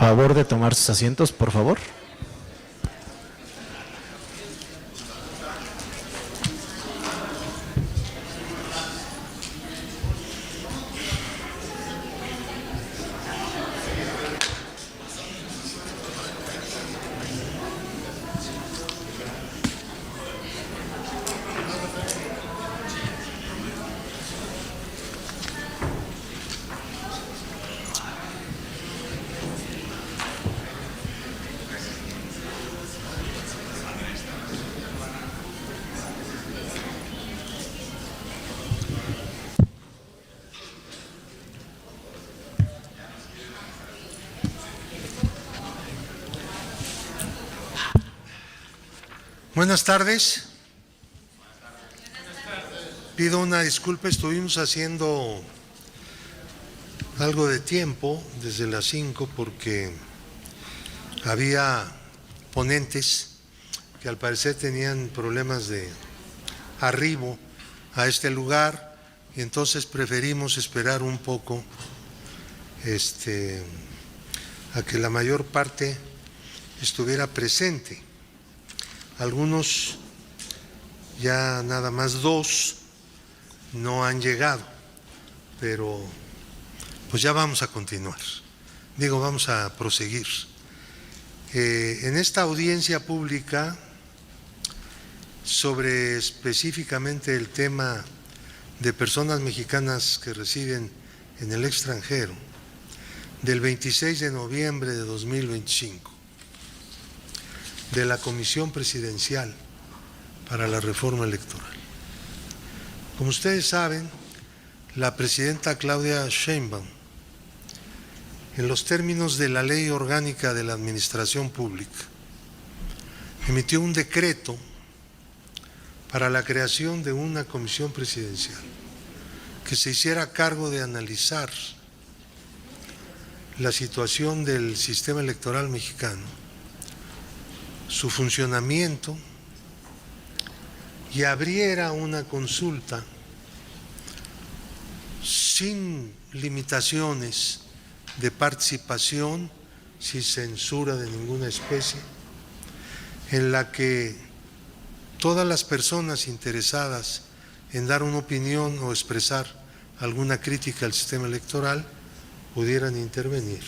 Favor de tomar sus asientos, por favor. Buenas tardes. Pido una disculpa, estuvimos haciendo algo de tiempo desde las 5 porque había ponentes que al parecer tenían problemas de arribo a este lugar y entonces preferimos esperar un poco a que la mayor parte estuviera presente. Algunos, ya nada más 2, no han llegado, pero pues ya vamos a continuar. Vamos a proseguir. En esta audiencia pública, sobre específicamente el tema de personas mexicanas que residen en el extranjero, del 26 de noviembre de 2025, de la Comisión Presidencial para la Reforma Electoral. Como ustedes saben, la presidenta Claudia Sheinbaum, en los términos de la Ley Orgánica de la Administración Pública, emitió un decreto para la creación de una comisión presidencial que se hiciera cargo de analizar la situación del sistema electoral mexicano, su funcionamiento, y abriera una consulta sin limitaciones de participación, sin censura de ninguna especie, en la que todas las personas interesadas en dar una opinión o expresar alguna crítica al sistema electoral pudieran intervenir.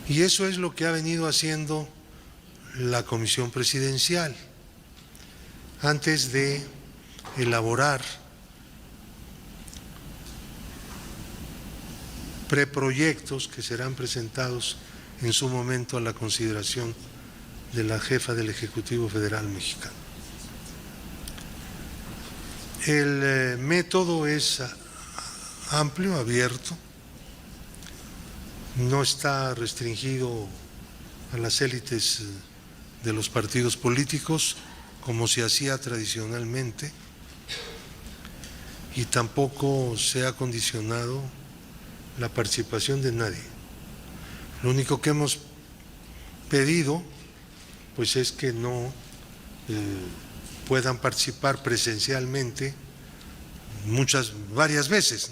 Y eso es lo que ha venido haciendo la Comisión Presidencial antes de elaborar preproyectos que serán presentados en su momento a la consideración de la jefa del Ejecutivo Federal Mexicano. El método es amplio, abierto, no está restringido a las élites de los partidos políticos como se hacía tradicionalmente, y tampoco se ha condicionado la participación de nadie. Lo único que hemos pedido pues es que no puedan participar presencialmente varias veces,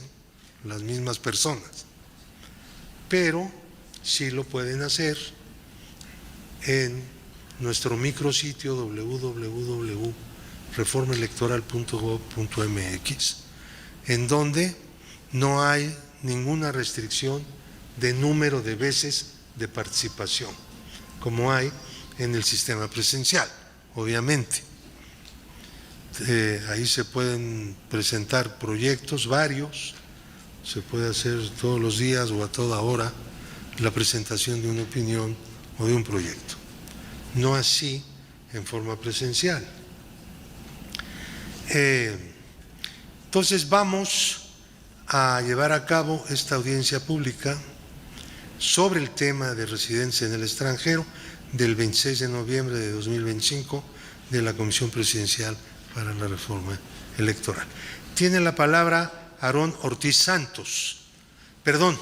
¿no?, las mismas personas, pero sí lo pueden hacer en nuestro micrositio www.reformaelectoral.gov.mx, en donde no hay ninguna restricción de número de veces de participación, como hay en el sistema presencial, obviamente. Ahí se pueden presentar proyectos varios, se puede hacer todos los días o a toda hora la presentación de una opinión o de un proyecto. No así en forma presencial. Entonces vamos a llevar a cabo esta audiencia pública sobre el tema de residencia en el extranjero del 26 de noviembre de 2025 de la Comisión Presidencial para la Reforma Electoral. Tiene la palabra Aarón Ortiz Santos. Perdón,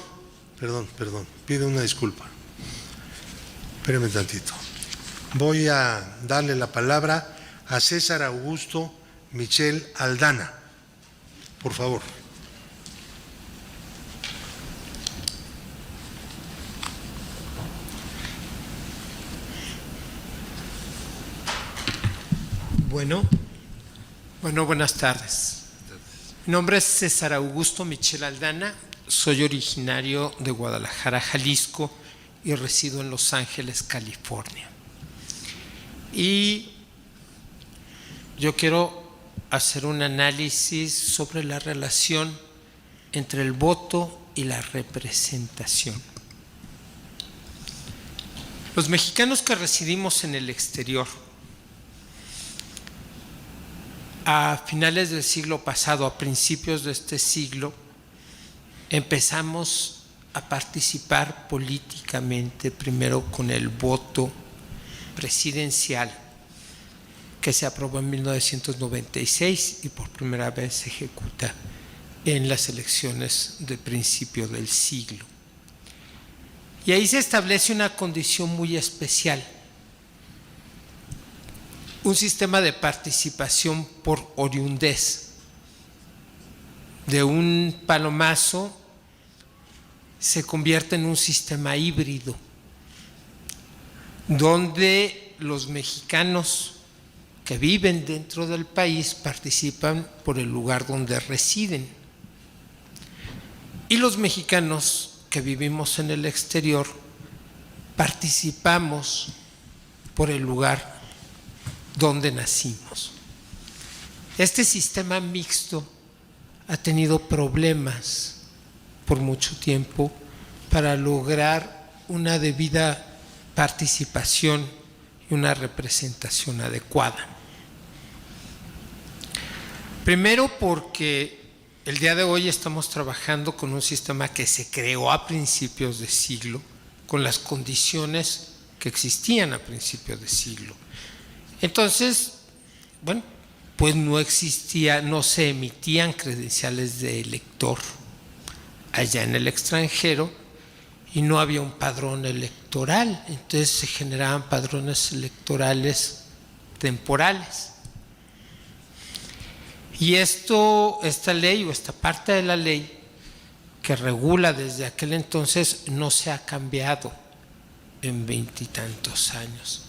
pido una disculpa. Espéreme tantito. Voy a darle la palabra a César Augusto Michel Aldana, por favor. Bueno, buenas tardes. Mi nombre es César Augusto Michel Aldana, soy originario de Guadalajara, Jalisco, y resido en Los Ángeles, California. Y yo quiero hacer un análisis sobre la relación entre el voto y la representación. Los mexicanos que residimos en el exterior, a finales del siglo pasado, a principios de este siglo, empezamos a participar políticamente, primero con el voto presidencial, que se aprobó en 1996 y por primera vez se ejecuta en las elecciones de principio del siglo. Y ahí se establece una condición muy especial, un sistema de participación por oriundez. De un palomazo se convierte en un sistema híbrido, donde los mexicanos que viven dentro del país participan por el lugar donde residen. Y los mexicanos que vivimos en el exterior participamos por el lugar donde nacimos. Este sistema mixto ha tenido problemas por mucho tiempo para lograr una debida participación y una representación adecuada. Primero porque el día de hoy estamos trabajando con un sistema que se creó a principios de siglo, con las condiciones que existían a principios de siglo. Entonces, bueno, pues no se emitían credenciales de elector allá en el extranjero y no había un padrón electoral, entonces se generaban padrones electorales temporales. Y esta ley o esta parte de la ley que regula desde aquel entonces no se ha cambiado en 20 y tantos años.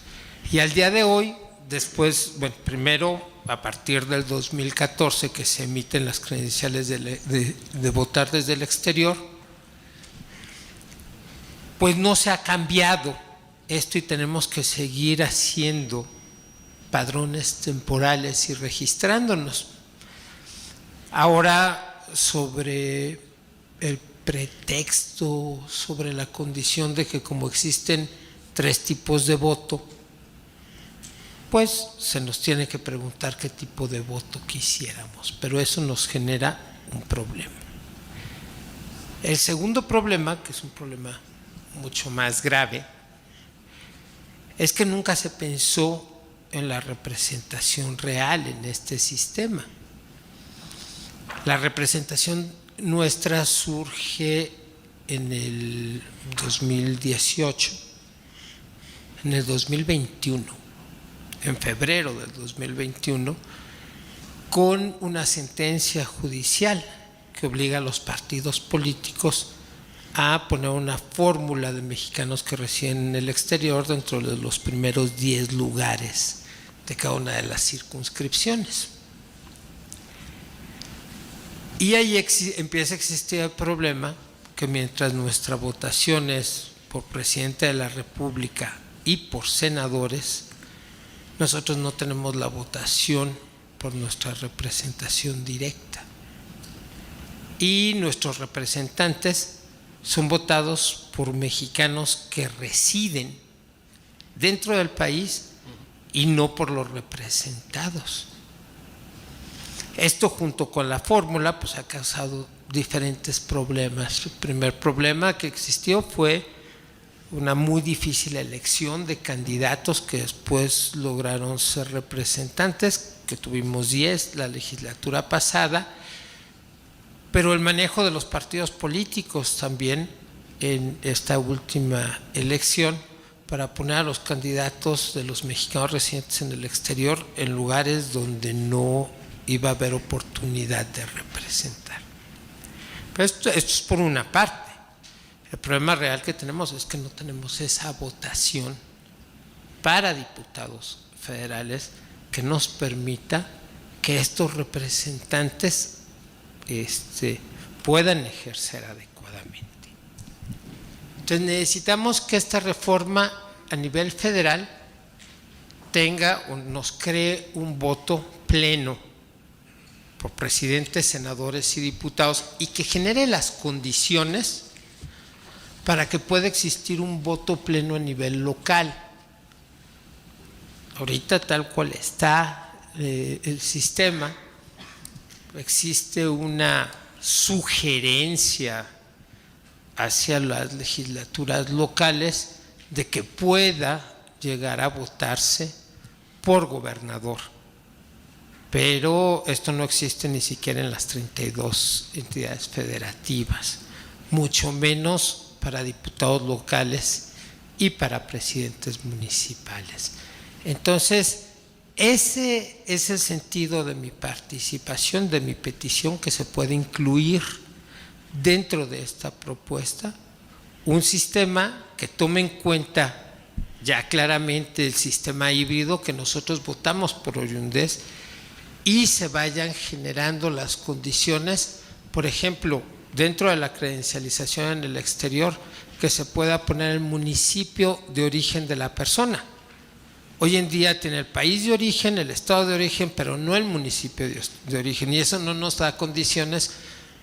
Y al día de hoy, después, bueno, primero a partir del 2014 que se emiten las credenciales de votar desde el exterior, pues no se ha cambiado esto y tenemos que seguir haciendo padrones temporales y registrándonos. Ahora, sobre el pretexto, sobre la condición de que como existen 3 tipos de voto, pues se nos tiene que preguntar qué tipo de voto quisiéramos, pero eso nos genera un problema. El segundo problema, que es un problema mucho más grave, es que nunca se pensó en la representación real en este sistema. La representación nuestra surge en el 2018, en el 2021, en febrero del 2021, con una sentencia judicial que obliga a los partidos políticos a poner una fórmula de mexicanos que residen en el exterior dentro de los primeros 10 lugares de cada una de las circunscripciones. Y ahí empieza a existir el problema que mientras nuestra votación es por presidente de la República y por senadores, nosotros no tenemos la votación por nuestra representación directa. Y nuestros representantes son votados por mexicanos que residen dentro del país y no por los representados. Esto junto con la fórmula pues ha causado diferentes problemas. El primer problema que existió fue una muy difícil elección de candidatos que después lograron ser representantes, que tuvimos 10 la legislatura pasada, pero el manejo de los partidos políticos también en esta última elección para poner a los candidatos de los mexicanos residentes en el exterior en lugares donde no iba a haber oportunidad de representar. Pero esto es por una parte. El problema real que tenemos es que no tenemos esa votación para diputados federales que nos permita que estos representantes puedan ejercer adecuadamente. Entonces necesitamos que esta reforma a nivel federal tenga o nos cree un voto pleno por presidentes, senadores y diputados, y que genere las condiciones para que pueda existir un voto pleno a nivel local. Ahorita, tal cual está el sistema, existe una sugerencia hacia las legislaturas locales de que pueda llegar a votarse por gobernador, pero esto no existe ni siquiera en las 32 entidades federativas, mucho menos para diputados locales y para presidentes municipales. Entonces, ese es el sentido de mi participación, de mi petición, que se puede incluir dentro de esta propuesta un sistema que tome en cuenta ya claramente el sistema híbrido que nosotros votamos por Oyundés, y se vayan generando las condiciones, por ejemplo, dentro de la credencialización en el exterior, que se pueda poner el municipio de origen de la persona. Hoy en día tiene el país de origen, el estado de origen, pero no el municipio de origen, y eso no nos da condiciones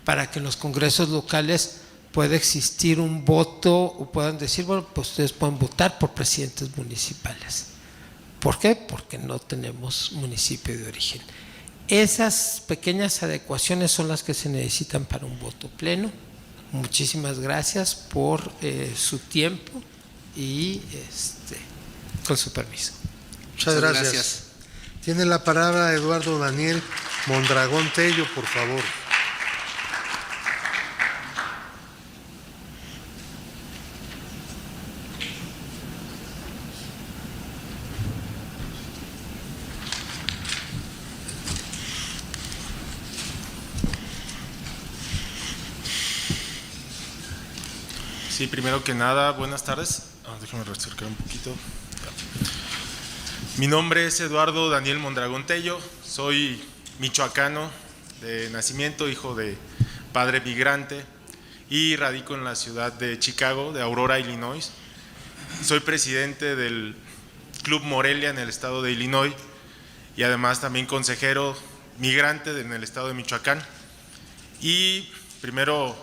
para que en los congresos locales pueda existir un voto o puedan decir, bueno, pues ustedes pueden votar por presidentes municipales. ¿Por qué? Porque no tenemos municipio de origen. Esas pequeñas adecuaciones son las que se necesitan para un voto pleno. Muchísimas gracias por su tiempo y con su permiso. Muchas gracias. Tiene la palabra Eduardo Daniel Mondragón Tello, por favor. Sí, primero que nada, buenas tardes. Déjame acercar un poquito. Mi nombre es Eduardo Daniel Mondragón Tello, soy michoacano de nacimiento, hijo de padre migrante, y radico en la ciudad de Chicago, de Aurora, Illinois. Soy presidente del Club Morelia en el estado de Illinois y además también consejero migrante en el estado de Michoacán. Y primero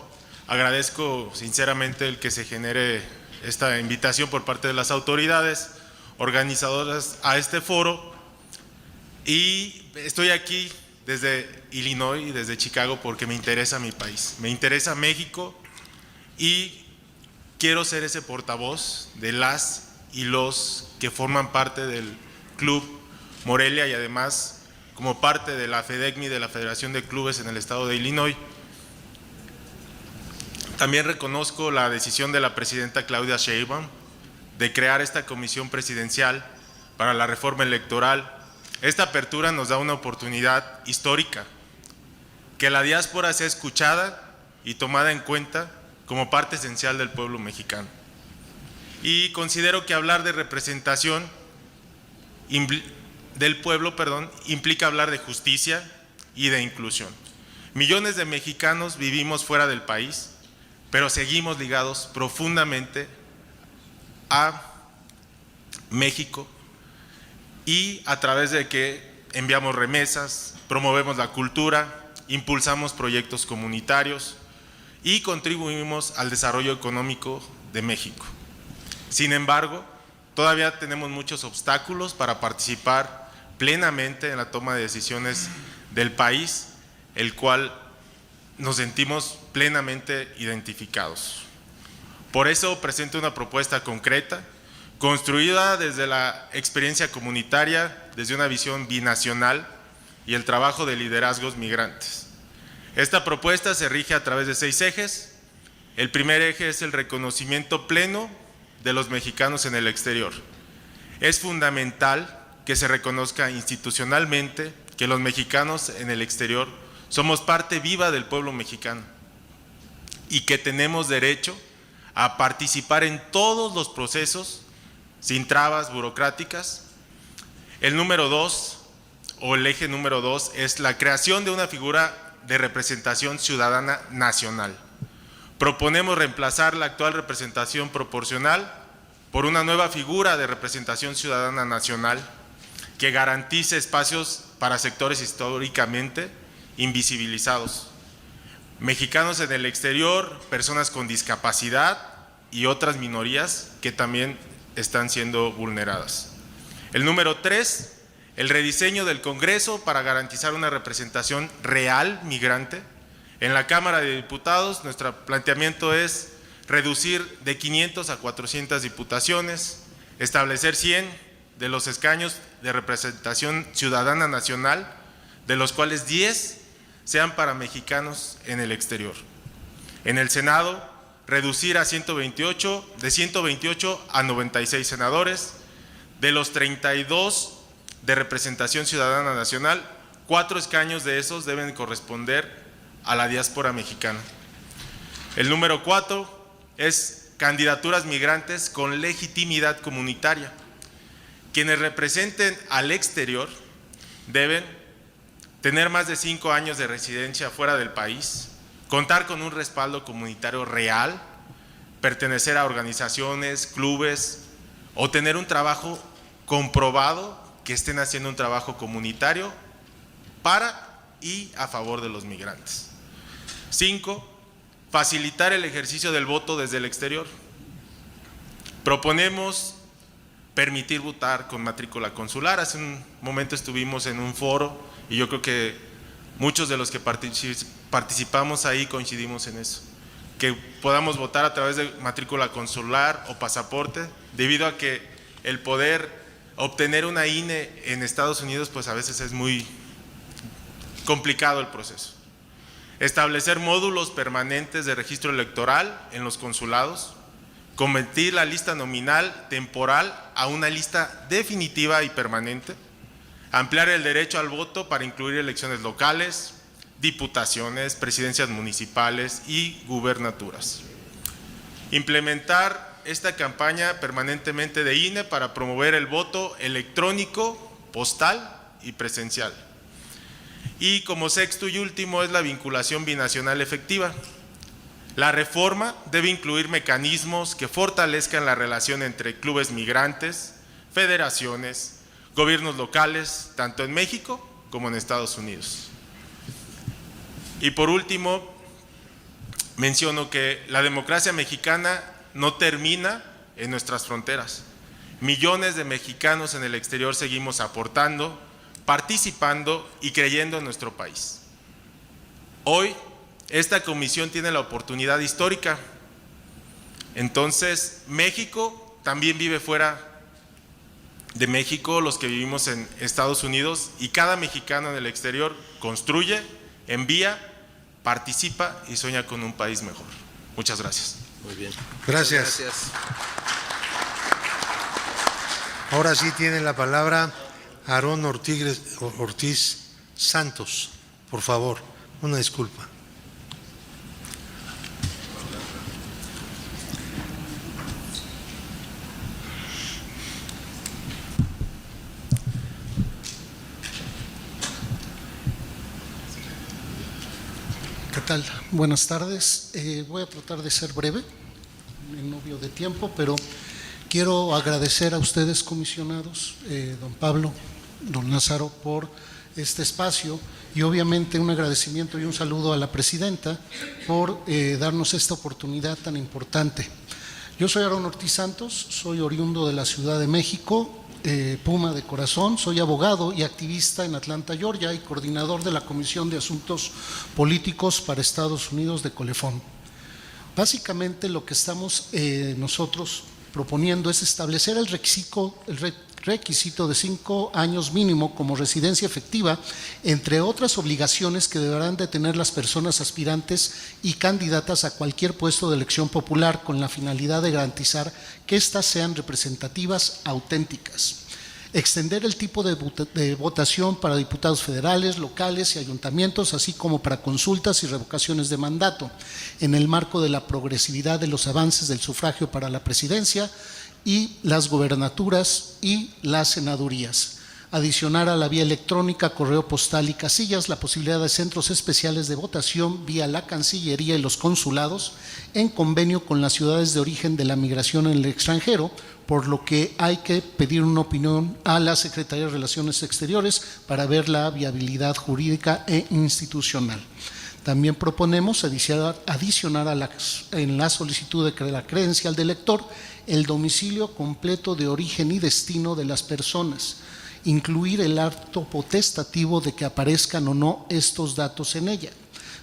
agradezco sinceramente el que se genere esta invitación por parte de las autoridades organizadoras a este foro, y estoy aquí desde Illinois y desde Chicago porque me interesa mi país, me interesa México, y quiero ser ese portavoz de las y los que forman parte del Club Morelia y además como parte de la FEDECMI, de la Federación de Clubes en el estado de Illinois. También reconozco la decisión de la presidenta Claudia Sheinbaum de crear esta comisión presidencial para la reforma electoral. Esta apertura nos da una oportunidad histórica, que la diáspora sea escuchada y tomada en cuenta como parte esencial del pueblo mexicano. Y considero que hablar de representación del pueblo, implica hablar de justicia y de inclusión. Millones de mexicanos vivimos fuera del país, pero seguimos ligados profundamente a México, y a través de que enviamos remesas, promovemos la cultura, impulsamos proyectos comunitarios y contribuimos al desarrollo económico de México. Sin embargo, todavía tenemos muchos obstáculos para participar plenamente en la toma de decisiones del país, el cual nos sentimos plenamente identificados. Por eso presento una propuesta concreta, construida desde la experiencia comunitaria, desde una visión binacional y el trabajo de liderazgos migrantes. Esta propuesta se rige a través de 6 ejes. El primer eje es el reconocimiento pleno de los mexicanos en el exterior. Es fundamental que se reconozca institucionalmente que los mexicanos en el exterior somos parte viva del pueblo mexicano y que tenemos derecho a participar en todos los procesos sin trabas burocráticas. El número 2, o el eje número 2 es la creación de una figura de representación ciudadana nacional. Proponemos reemplazar la actual representación proporcional por una nueva figura de representación ciudadana nacional que garantice espacios para sectores históricamente invisibilizados, mexicanos en el exterior, personas con discapacidad y otras minorías que también están siendo vulneradas. El número 3, el rediseño del Congreso para garantizar una representación real migrante. En la Cámara de Diputados, nuestro planteamiento es reducir de 500 a 400 diputaciones, establecer 100 de los escaños de representación ciudadana nacional, de los cuales 10 sean para mexicanos en el exterior. En el Senado, reducir a 128, de 128 a 96 senadores, de los 32 de representación ciudadana nacional, 4 escaños de esos deben corresponder a la diáspora mexicana. El número 4 es candidaturas migrantes con legitimidad comunitaria. Quienes representen al exterior deben tener más de 5 años de residencia fuera del país, contar con un respaldo comunitario real, pertenecer a organizaciones, clubes o tener un trabajo comprobado que estén haciendo un trabajo comunitario para y a favor de los migrantes. 5. Facilitar el ejercicio del voto desde el exterior. Proponemos permitir votar con matrícula consular. Hace un momento estuvimos en un foro y yo creo que muchos de los que participamos ahí coincidimos en eso, que podamos votar a través de matrícula consular o pasaporte, debido a que el poder obtener una INE en Estados Unidos pues a veces es muy complicado el proceso. Establecer módulos permanentes de registro electoral en los consulados, convertir la lista nominal temporal a una lista definitiva y permanente, ampliar el derecho al voto para incluir elecciones locales, diputaciones, presidencias municipales y gubernaturas. Implementar esta campaña permanentemente de INE para promover el voto electrónico, postal y presencial. Y como sexto y último es la vinculación binacional efectiva. La reforma debe incluir mecanismos que fortalezcan la relación entre clubes migrantes, federaciones, gobiernos locales, tanto en México como en Estados Unidos. Y por último, menciono que la democracia mexicana no termina en nuestras fronteras. Millones de mexicanos en el exterior seguimos aportando, participando y creyendo en nuestro país. Hoy, esta comisión tiene la oportunidad histórica. Entonces, México también vive fuera de México, los que vivimos en Estados Unidos, y cada mexicano en el exterior construye, envía, participa y sueña con un país mejor. Muchas gracias. Muy bien. Gracias. Ahora sí tiene la palabra Aarón Ortiz Santos. Por favor, una disculpa. ¿Qué tal? Buenas tardes. Voy a tratar de ser breve, en obvio de tiempo, pero quiero agradecer a ustedes, comisionados, don Pablo, don Lázaro, por este espacio y obviamente un agradecimiento y un saludo a la presidenta por darnos esta oportunidad tan importante. Yo soy Aarón Ortiz Santos, soy oriundo de la Ciudad de México, Puma de corazón, soy abogado y activista en Atlanta, Georgia, y coordinador de la Comisión de Asuntos Políticos para Estados Unidos de Colefón. Básicamente lo que estamos nosotros proponiendo es establecer el requisito de 5 años mínimo como residencia efectiva, entre otras obligaciones que deberán de tener las personas aspirantes y candidatas a cualquier puesto de elección popular, con la finalidad de garantizar que éstas sean representativas auténticas. Extender el tipo de votación para diputados federales, locales y ayuntamientos, así como para consultas y revocaciones de mandato, en el marco de la progresividad de los avances del sufragio para la presidencia y las gobernaturas y las senadurías. adicionar a la vía electrónica, correo postal y casillas la posibilidad de centros especiales de votación vía la Cancillería y los consulados en convenio con las ciudades de origen de la migración en el extranjero, por lo que hay que pedir una opinión a la Secretaría de Relaciones Exteriores para ver la viabilidad jurídica e institucional. También proponemos adicionar en la solicitud de la credencial del lector el domicilio completo de origen y destino de las personas, incluir el acto potestativo de que aparezcan o no estos datos en ella,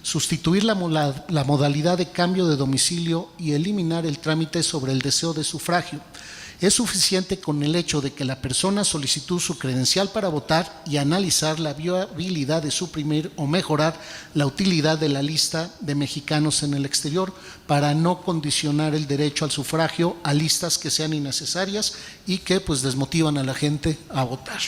sustituir la modalidad de cambio de domicilio y eliminar el trámite sobre el deseo de sufragio. Es suficiente con el hecho de que la persona solicitó su credencial para votar y analizar la viabilidad de suprimir o mejorar la utilidad de la lista de mexicanos en el exterior para no condicionar el derecho al sufragio a listas que sean innecesarias y que pues desmotivan a la gente a votar.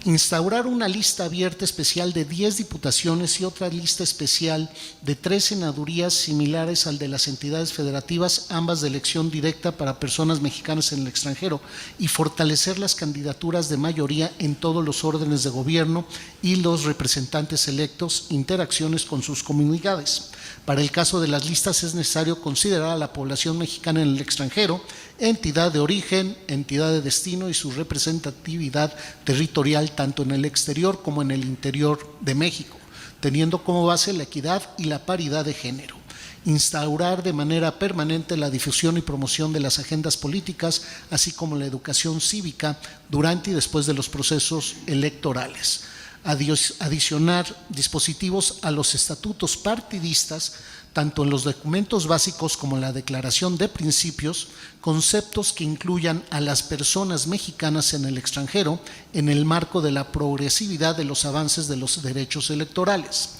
Instaurar una lista abierta especial de 10 diputaciones y otra lista especial de 3 senadurías similares al de las entidades federativas, ambas de elección directa para personas mexicanas en el extranjero, y fortalecer las candidaturas de mayoría en todos los órdenes de gobierno y los representantes electos, interacciones con sus comunidades. Para el caso de las listas es necesario considerar a la población mexicana en el extranjero, entidad de origen, entidad de destino y su representatividad territorial tanto en el exterior como en el interior de México, teniendo como base la equidad y la paridad de género. Instaurar de manera permanente la difusión y promoción de las agendas políticas, así como la educación cívica durante y después de los procesos electorales. Adicionar dispositivos a los estatutos partidistas, tanto en los documentos básicos como en la declaración de principios, conceptos que incluyan a las personas mexicanas en el extranjero en el marco de la progresividad de los avances de los derechos electorales.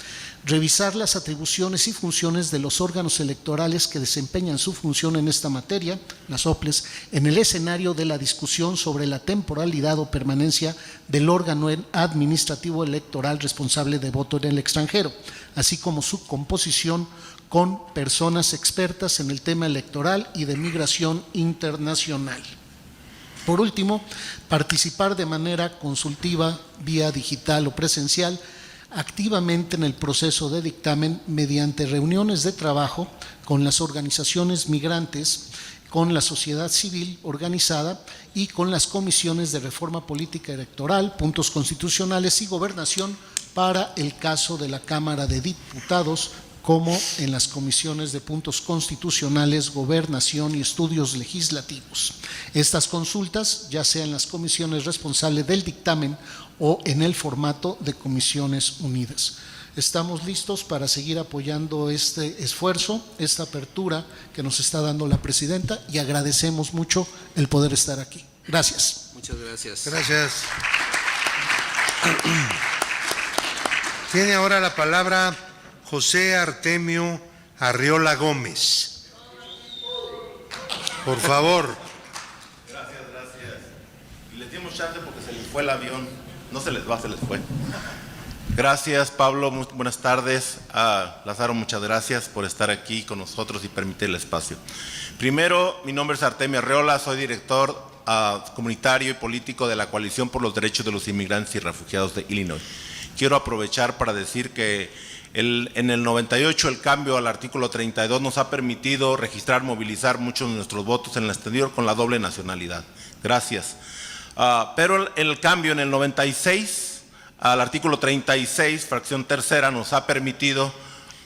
Revisar las atribuciones y funciones de los órganos electorales que desempeñan su función en esta materia, las OPLES, en el escenario de la discusión sobre la temporalidad o permanencia del órgano administrativo electoral responsable de voto en el extranjero, así como su composición con personas expertas en el tema electoral y de migración internacional. Por último, participar de manera consultiva, vía digital o presencial, activamente en el proceso de dictamen mediante reuniones de trabajo con las organizaciones migrantes, con la sociedad civil organizada y con las comisiones de reforma política electoral, puntos constitucionales y gobernación para el caso de la Cámara de Diputados, como en las comisiones de puntos constitucionales, gobernación y estudios legislativos. Estas consultas, ya sea en las comisiones responsables del dictamen o en el formato de comisiones unidas. Estamos listos para seguir apoyando este esfuerzo, esta apertura que nos está dando la presidenta, y agradecemos mucho el poder estar aquí. Gracias. Muchas gracias. Gracias. Tiene ahora la palabra José Artemio Arriola Gómez. Por favor. Gracias. Y les dimos chance porque se les fue el avión. No se les va, se les fue. Gracias, Pablo. Muy buenas tardes. Lázaro, muchas gracias por estar aquí con nosotros y permitir el espacio. Primero, mi nombre es Artemio Arriola, soy director comunitario y político de la Coalición por los Derechos de los Inmigrantes y Refugiados de Illinois. Quiero aprovechar para decir que en el 98 el cambio al artículo 32 nos ha permitido registrar, movilizar muchos de nuestros votos en el exterior con la doble nacionalidad. Gracias. Pero el cambio en el 96 al artículo 36, fracción tercera, nos ha permitido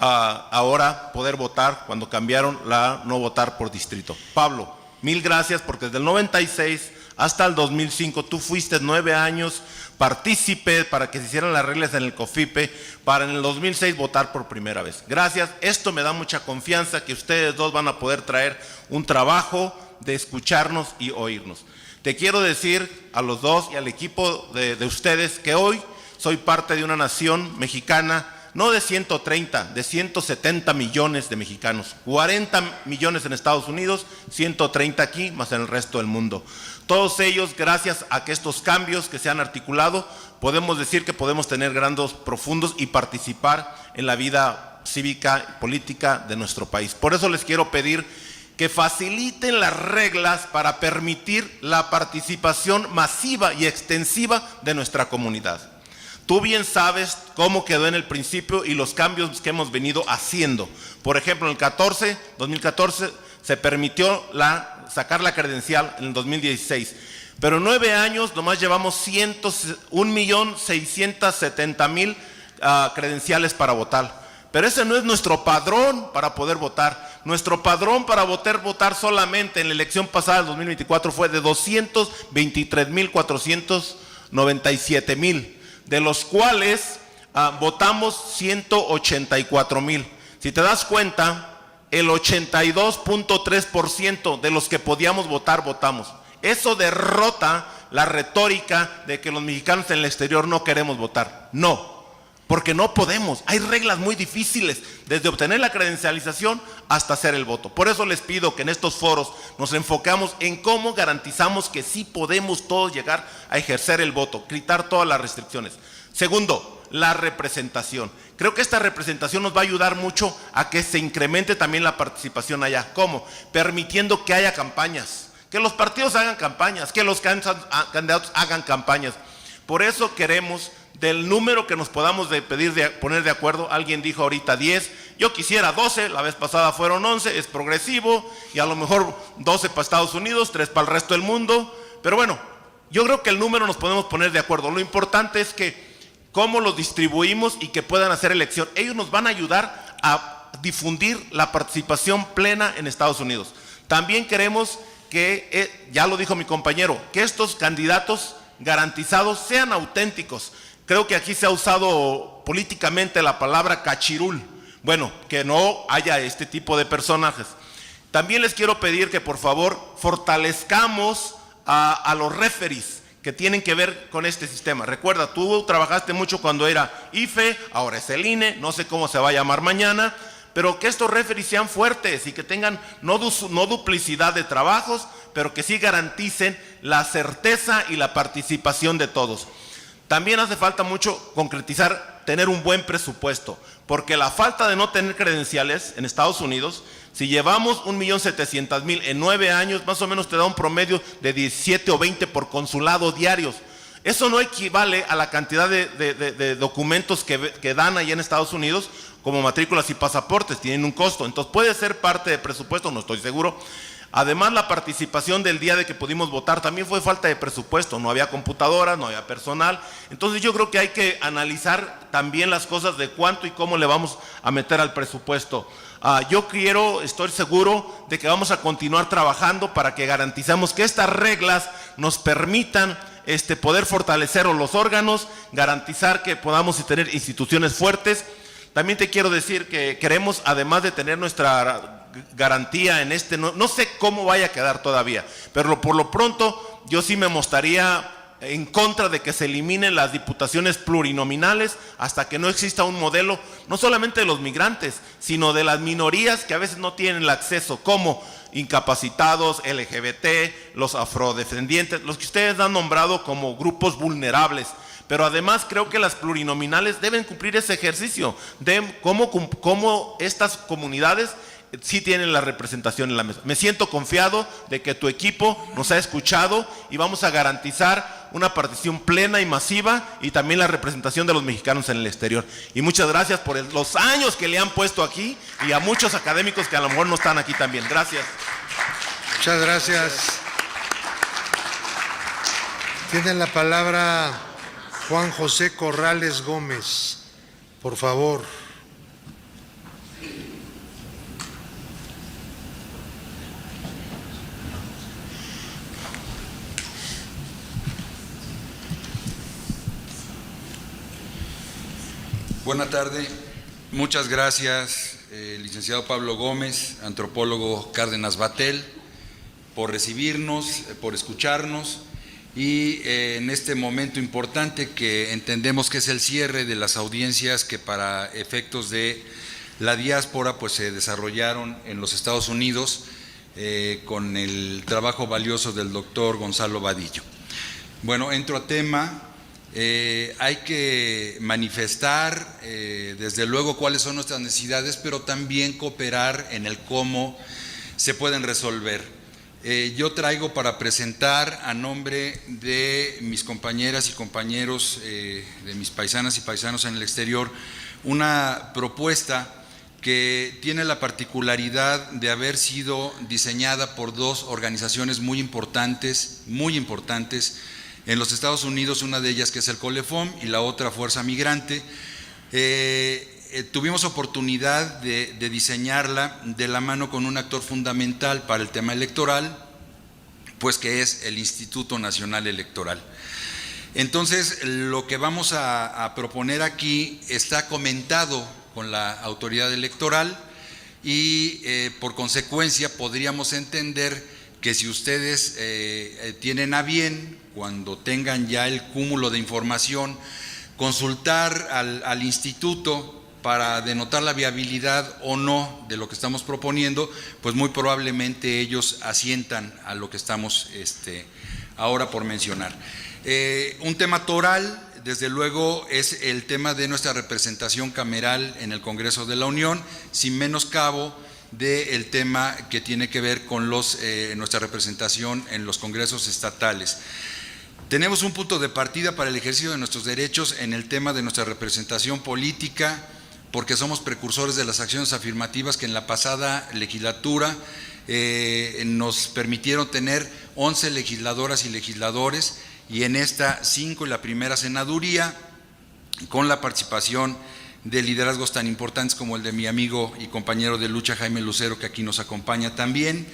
ahora poder votar cuando cambiaron la no votar por distrito. Pablo, mil gracias porque desde el 96 hasta el 2005 tú fuiste 9 años partícipe para que se hicieran las reglas en el COFIPE para en el 2006 votar por primera vez. Gracias, esto me da mucha confianza que ustedes dos van a poder traer un trabajo de escucharnos y oírnos. Te quiero decir a los dos y al equipo de ustedes que hoy soy parte de una nación mexicana, no de 130, de 170 millones de mexicanos, 40 millones en Estados Unidos, 130 aquí, más en el resto del mundo. Todos ellos, gracias a que estos cambios que se han articulado, podemos decir que podemos tener grandes, profundos y participar en la vida cívica y política de nuestro país. Por eso les quiero pedir que faciliten las reglas para permitir la participación masiva y extensiva de nuestra comunidad. Tú bien sabes cómo quedó en el principio y los cambios que hemos venido haciendo. Por ejemplo, en el 2014 se permitió sacar la credencial en el 2016. Pero en 9 años nomás llevamos 1.670.000 credenciales para votar. Pero ese no es nuestro padrón para poder votar. Nuestro padrón para votar solamente en la elección pasada del 2024 fue de 223.497.000, de los cuales votamos 184.000. Si te das cuenta, el 82.3% de los que podíamos votar, votamos. Eso derrota la retórica de que los mexicanos en el exterior no queremos votar. No, porque no podemos. Hay reglas muy difíciles, desde obtener la credencialización hasta hacer el voto. Por eso les pido que en estos foros nos enfocamos en cómo garantizamos que sí podemos todos llegar a ejercer el voto, quitar todas las restricciones. Segundo, la representación. Creo que esta representación nos va a ayudar mucho a que se incremente también la participación allá. ¿Cómo? Permitiendo que haya campañas, que los partidos hagan campañas, que los candidatos hagan campañas. Por eso queremos, del número que nos podamos poner de acuerdo, alguien dijo ahorita 10, yo quisiera 12, la vez pasada fueron 11, es progresivo, y a lo mejor 12 para Estados Unidos, 3 para el resto del mundo, pero bueno, yo creo que el número nos podemos poner de acuerdo. Lo importante es que cómo los distribuimos y que puedan hacer elección. Ellos nos van a ayudar a difundir la participación plena en Estados Unidos. También queremos que, ya lo dijo mi compañero, que estos candidatos garantizados sean auténticos. Creo que aquí se ha usado políticamente la palabra cachirul. Bueno, que no haya este tipo de personajes. También les quiero pedir que por favor fortalezcamos a los referees que tienen que ver con este sistema. Recuerda, tú trabajaste mucho cuando era IFE, ahora es el INE, no sé cómo se va a llamar mañana, pero que estos referees sean fuertes y que tengan no duplicidad de trabajos, pero que sí garanticen la certeza y la participación de todos. También hace falta mucho concretizar, tener un buen presupuesto, porque la falta de no tener credenciales en Estados Unidos, si llevamos 1.700.000 en 9 años, más o menos te da un promedio de 17 o 20 por consulado diarios. Eso no equivale a la cantidad de documentos que dan allá en Estados Unidos, como matrículas y pasaportes, tienen un costo. Entonces puede ser parte de presupuesto, no estoy seguro. Además, la participación del día de que pudimos votar también fue falta de presupuesto, no había computadoras, no había personal. Entonces yo creo que hay que analizar también las cosas de cuánto y cómo le vamos a meter al presupuesto. Estoy seguro de que vamos a continuar trabajando para que garanticemos que estas reglas nos permitan poder fortalecer los órganos, garantizar que podamos tener instituciones fuertes. También te quiero decir que queremos, además de tener nuestra garantía en no sé cómo vaya a quedar todavía, pero por lo pronto yo sí me mostraría en contra de que se eliminen las diputaciones plurinominales hasta que no exista un modelo, no solamente de los migrantes, sino de las minorías que a veces no tienen el acceso, como incapacitados, LGBT, los afrodescendientes, los que ustedes han nombrado como grupos vulnerables. Pero además creo que las plurinominales deben cumplir ese ejercicio de cómo estas comunidades sí tienen la representación en la mesa. Me siento confiado de que tu equipo nos ha escuchado y vamos a garantizar una participación plena y masiva y también la representación de los mexicanos en el exterior. Y muchas gracias por los años que le han puesto aquí y a muchos académicos que a lo mejor no están aquí también. Gracias. Muchas gracias. Tiene la palabra Juan José Corrales Gómez, por favor. Buenas tardes, muchas gracias, licenciado Pablo Gómez, antropólogo Cárdenas Batel, por recibirnos, por escucharnos y en este momento importante que entendemos que es el cierre de las audiencias que para efectos de la diáspora pues se desarrollaron en los Estados Unidos con el trabajo valioso del doctor Gonzalo Vadillo. Bueno, entro a tema. Hay que manifestar desde luego cuáles son nuestras necesidades, pero también cooperar en el cómo se pueden resolver. Yo traigo para presentar a nombre de mis compañeras y compañeros, de mis paisanas y paisanos en el exterior, una propuesta que tiene la particularidad de haber sido diseñada por dos organizaciones muy importantes en los Estados Unidos, una de ellas que es el Colefom y la otra Fuerza Migrante. Tuvimos oportunidad de diseñarla de la mano con un actor fundamental para el tema electoral, pues que es el Instituto Nacional Electoral. Entonces, lo que vamos a proponer aquí está comentado con la autoridad electoral y por consecuencia podríamos entender que si ustedes tienen a bien, cuando tengan ya el cúmulo de información, consultar al instituto para denotar la viabilidad o no de lo que estamos proponiendo, pues muy probablemente ellos asientan a lo que estamos ahora por mencionar. Un tema toral, desde luego, es el tema de nuestra representación cameral en el Congreso de la Unión, sin menoscabo del tema que tiene que ver con nuestra representación en los congresos estatales. Tenemos un punto de partida para el ejercicio de nuestros derechos en el tema de nuestra representación política, porque somos precursores de las acciones afirmativas que en la pasada legislatura nos permitieron tener 11 legisladoras y legisladores, y en esta 5 y la primera senaduría, con la participación de liderazgos tan importantes como el de mi amigo y compañero de lucha Jaime Lucero, que aquí nos acompaña también.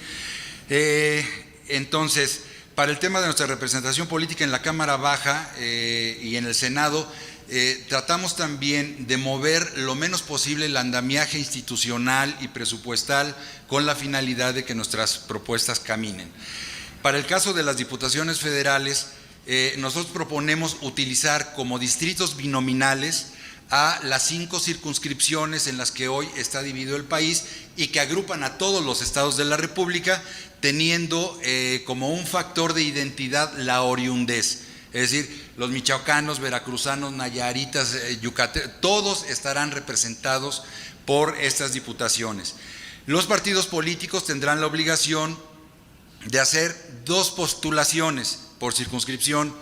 Entonces, para el tema de nuestra representación política en la Cámara Baja y en el Senado, tratamos también de mover lo menos posible el andamiaje institucional y presupuestal con la finalidad de que nuestras propuestas caminen. Para el caso de las diputaciones federales, nosotros proponemos utilizar como distritos binominales a las 5 circunscripciones en las que hoy está dividido el país y que agrupan a todos los estados de la República, teniendo como un factor de identidad la oriundez. Es decir, los michoacanos, veracruzanos, nayaritas, yucatecos, todos estarán representados por estas diputaciones. Los partidos políticos tendrán la obligación de hacer 2 postulaciones por circunscripción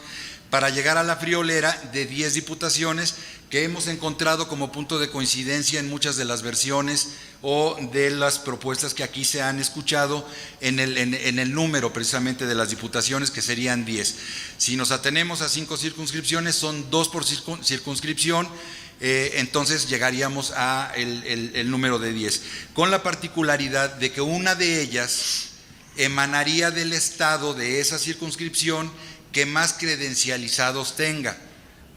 para llegar a la friolera de 10 diputaciones que hemos encontrado como punto de coincidencia en muchas de las versiones o de las propuestas que aquí se han escuchado en el número precisamente de las diputaciones, que serían 10. Si nos atenemos a 5 circunscripciones, son 2 por circunscripción, entonces llegaríamos a el número de 10, con la particularidad de que una de ellas emanaría del estado de esa circunscripción que más credencializados tenga,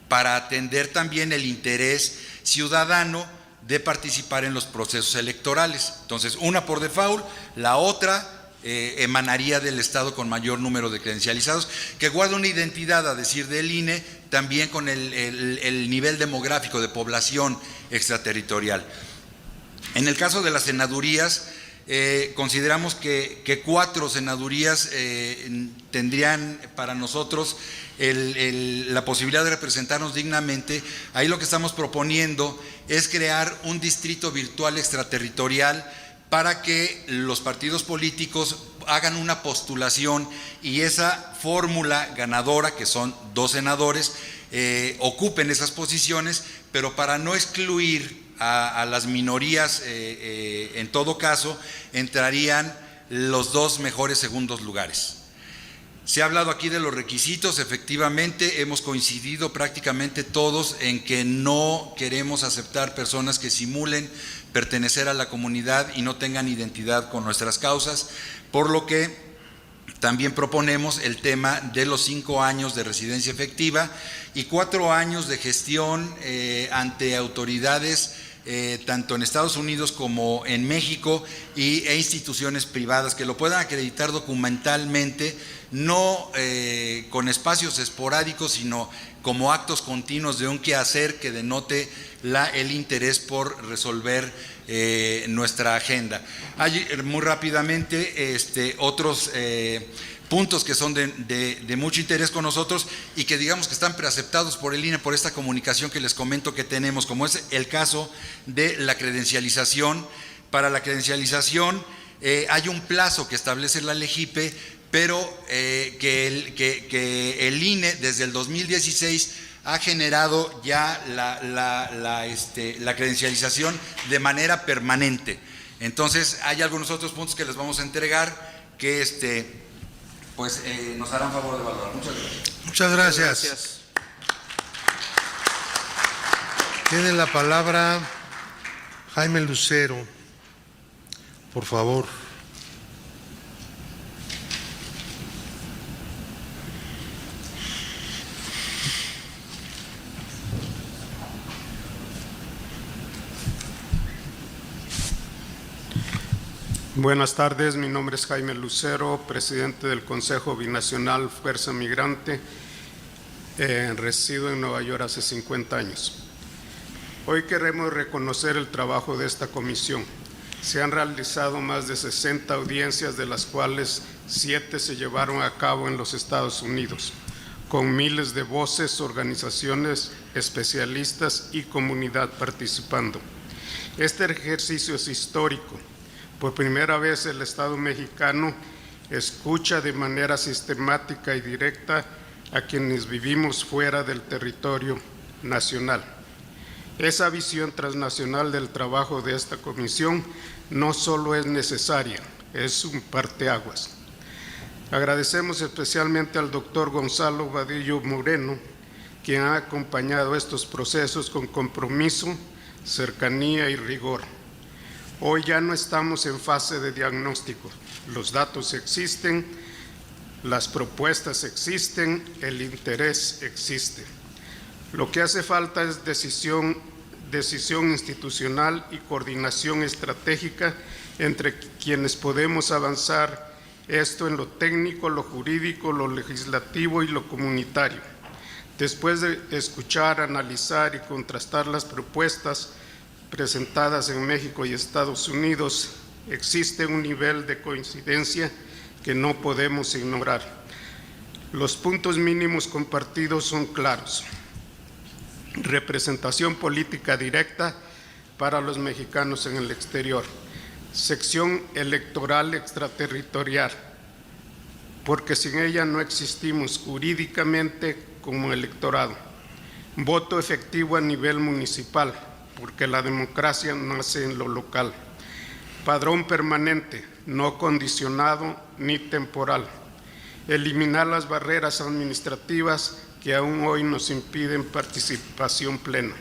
para atender también el interés ciudadano de participar en los procesos electorales. Entonces, una por default, la otra emanaría del estado con mayor número de credencializados, que guarda una identidad, a decir del INE, también con el nivel demográfico de población extraterritorial. En el caso de las senadurías, consideramos que 4 senadurías tendrían para nosotros la posibilidad de representarnos dignamente. Ahí lo que estamos proponiendo es crear un distrito virtual extraterritorial para que los partidos políticos hagan una postulación y esa fórmula ganadora, que son 2 senadores, ocupen esas posiciones, pero para no excluir a las minorías, en todo caso, entrarían los 2 mejores segundos lugares. Se ha hablado aquí de los requisitos. Efectivamente, hemos coincidido prácticamente todos en que no queremos aceptar personas que simulen pertenecer a la comunidad y no tengan identidad con nuestras causas, por lo que también proponemos el tema de los 5 años de residencia efectiva y 4 años de gestión ante autoridades tanto en Estados Unidos como en México e instituciones privadas que lo puedan acreditar documentalmente, no con espacios esporádicos, sino como actos continuos de un quehacer que denote el interés por resolver nuestra agenda. Hay muy rápidamente otros puntos que son de mucho interés con nosotros y que digamos que están preaceptados por el INE por esta comunicación que les comento que tenemos, como es el caso de la credencialización. Para la credencialización hay un plazo que establece la LEGIPE, pero que el INE desde el 2016 ha generado ya la credencialización de manera permanente. Entonces, hay algunos otros puntos que les vamos a entregar que nos harán favor de valorar. Muchas gracias. Muchas gracias. Tiene la palabra Jaime Lucero, por favor. Buenas tardes, mi nombre es Jaime Lucero, presidente del Consejo Binacional Fuerza Migrante. Resido en Nueva York hace 50 años. Hoy queremos reconocer el trabajo de esta comisión. Se han realizado más de 60 audiencias, de las cuales 7 se llevaron a cabo en los Estados Unidos, con miles de voces, organizaciones, especialistas y comunidad participando. Este ejercicio es histórico. Por primera vez el Estado mexicano escucha de manera sistemática y directa a quienes vivimos fuera del territorio nacional. Esa visión transnacional del trabajo de esta comisión no solo es necesaria, es un parteaguas. Agradecemos especialmente al doctor Gonzalo Vadillo Moreno, quien ha acompañado estos procesos con compromiso, cercanía y rigor. Hoy ya no estamos en fase de diagnóstico. Los datos existen, las propuestas existen, el interés existe. Lo que hace falta es decisión institucional y coordinación estratégica entre quienes podemos avanzar esto en lo técnico, lo jurídico, lo legislativo y lo comunitario. Después de escuchar, analizar y contrastar las propuestas presentadas en México y Estados Unidos, existe un nivel de coincidencia que no podemos ignorar. Los puntos mínimos compartidos son claros: representación política directa para los mexicanos en el exterior, sección electoral extraterritorial, porque sin ella no existimos jurídicamente como electorado, voto efectivo a nivel municipal, porque la democracia nace en lo local, padrón permanente, no condicionado ni temporal, eliminar las barreras administrativas que aún hoy nos impiden participación plena.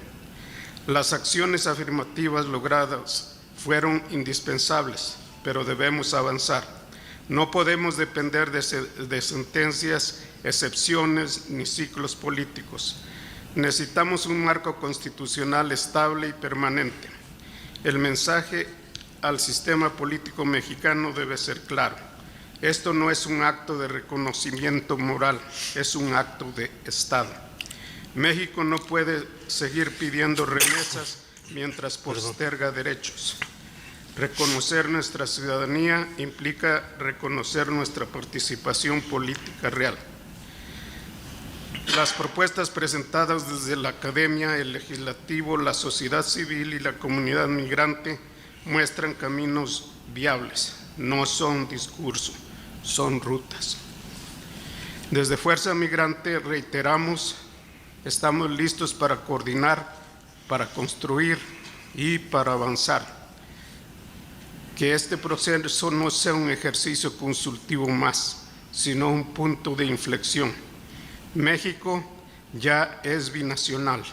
Las acciones afirmativas logradas fueron indispensables, pero debemos avanzar. No podemos depender de sentencias, excepciones ni ciclos políticos. Necesitamos un marco constitucional estable y permanente. El mensaje al sistema político mexicano debe ser claro. Esto no es un acto de reconocimiento moral, es un acto de Estado. México no puede seguir pidiendo remesas mientras posterga derechos. Reconocer nuestra ciudadanía implica reconocer nuestra participación política real. Las propuestas presentadas desde la academia, el legislativo, la sociedad civil y la comunidad migrante muestran caminos viables, no son discursos, son rutas. Desde Fuerza Migrante reiteramos, estamos listos para coordinar, para construir y para avanzar. Que este proceso no sea un ejercicio consultivo más, sino un punto de inflexión. México ya es binacional.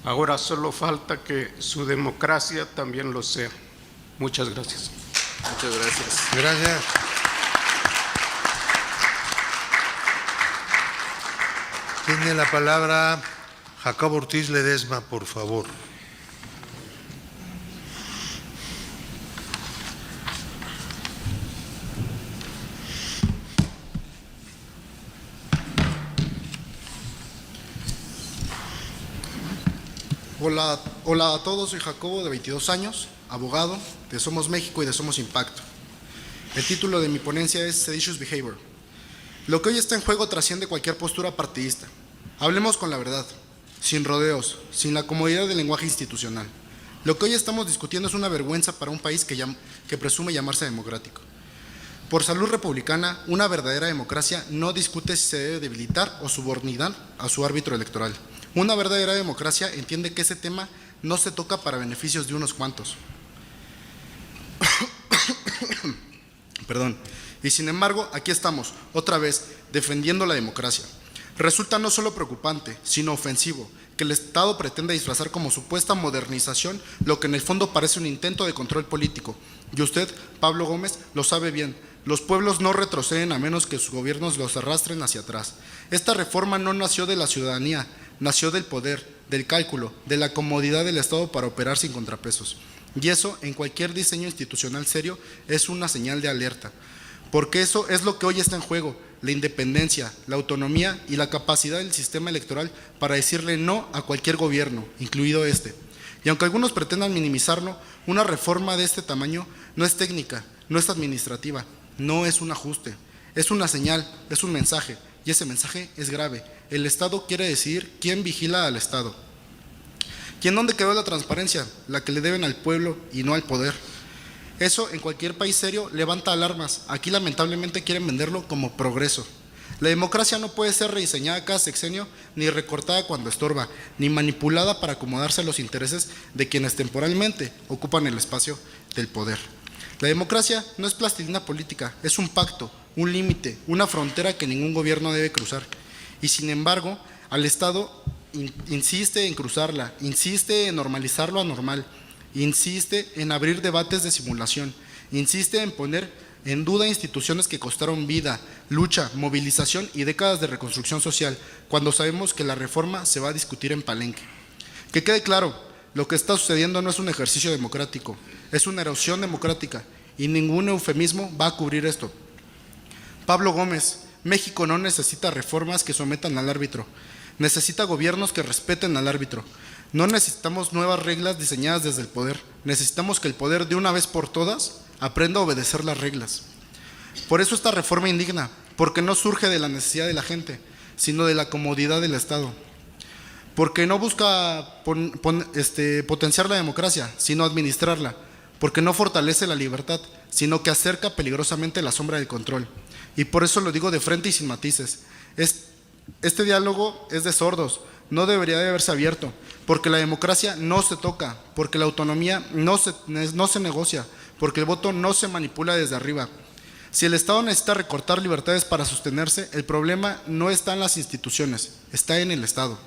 Ahora solo falta que su democracia también lo sea. Muchas gracias. Muchas gracias. Gracias. Tiene la palabra Jacobo Ortiz Ledesma, por favor. Hola a todos, soy Jacobo, de 22 años, abogado de Somos México y de Somos Impacto. El título de mi ponencia es Seditious Behavior. Lo que hoy está en juego trasciende cualquier postura partidista. Hablemos con la verdad, sin rodeos, sin la comodidad del lenguaje institucional. Lo que hoy estamos discutiendo es una vergüenza para un país que presume llamarse democrático. Por salud republicana, una verdadera democracia no discute si se debe debilitar o subordinar a su árbitro electoral. Una verdadera democracia entiende que ese tema no se toca para beneficios de unos cuantos. Perdón. Y sin embargo, aquí estamos, otra vez, defendiendo la democracia. Resulta no solo preocupante, sino ofensivo, que el Estado pretenda disfrazar como supuesta modernización lo que en el fondo parece un intento de control político. Y usted, Pablo Gómez, lo sabe bien. Los pueblos no retroceden a menos que sus gobiernos los arrastren hacia atrás. Esta reforma no nació de la ciudadanía, nació del poder, del cálculo, de la comodidad del Estado para operar sin contrapesos. Y eso, en cualquier diseño institucional serio, es una señal de alerta. Porque eso es lo que hoy está en juego, la independencia, la autonomía y la capacidad del sistema electoral para decirle no a cualquier gobierno, incluido este. Y aunque algunos pretendan minimizarlo, una reforma de este tamaño no es técnica, no es administrativa, no es un ajuste, es una señal, es un mensaje, y ese mensaje es grave. El Estado quiere decidir quién vigila al Estado. ¿Y en dónde quedó la transparencia? La que le deben al pueblo y no al poder. Eso en cualquier país serio levanta alarmas. Aquí lamentablemente quieren venderlo como progreso. La democracia no puede ser rediseñada cada sexenio, ni recortada cuando estorba, ni manipulada para acomodarse a los intereses de quienes temporalmente ocupan el espacio del poder. La democracia no es plastilina política, es un pacto, un límite, una frontera que ningún gobierno debe cruzar. Y sin embargo, al Estado insiste en cruzarla, insiste en normalizar lo anormal, insiste en abrir debates de simulación, insiste en poner en duda instituciones que costaron vida, lucha, movilización y décadas de reconstrucción social, cuando sabemos que la reforma se va a discutir en Palenque. Que quede claro, lo que está sucediendo no es un ejercicio democrático, es una erosión democrática y ningún eufemismo va a cubrir esto. Pablo Gómez, México no necesita reformas que sometan al árbitro, necesita gobiernos que respeten al árbitro. No necesitamos nuevas reglas diseñadas desde el poder, necesitamos que el poder de una vez por todas aprenda a obedecer las reglas. Por eso esta reforma indigna, porque no surge de la necesidad de la gente, sino de la comodidad del Estado. Porque no busca potenciar la democracia, sino administrarla. Porque no fortalece la libertad, sino que acerca peligrosamente la sombra del control. Y por eso lo digo de frente y sin matices. Este diálogo es de sordos, no debería de haberse abierto, porque la democracia no se toca, porque la autonomía no se negocia, porque el voto no se manipula desde arriba. Si el Estado necesita recortar libertades para sostenerse, el problema no está en las instituciones, está en el Estado.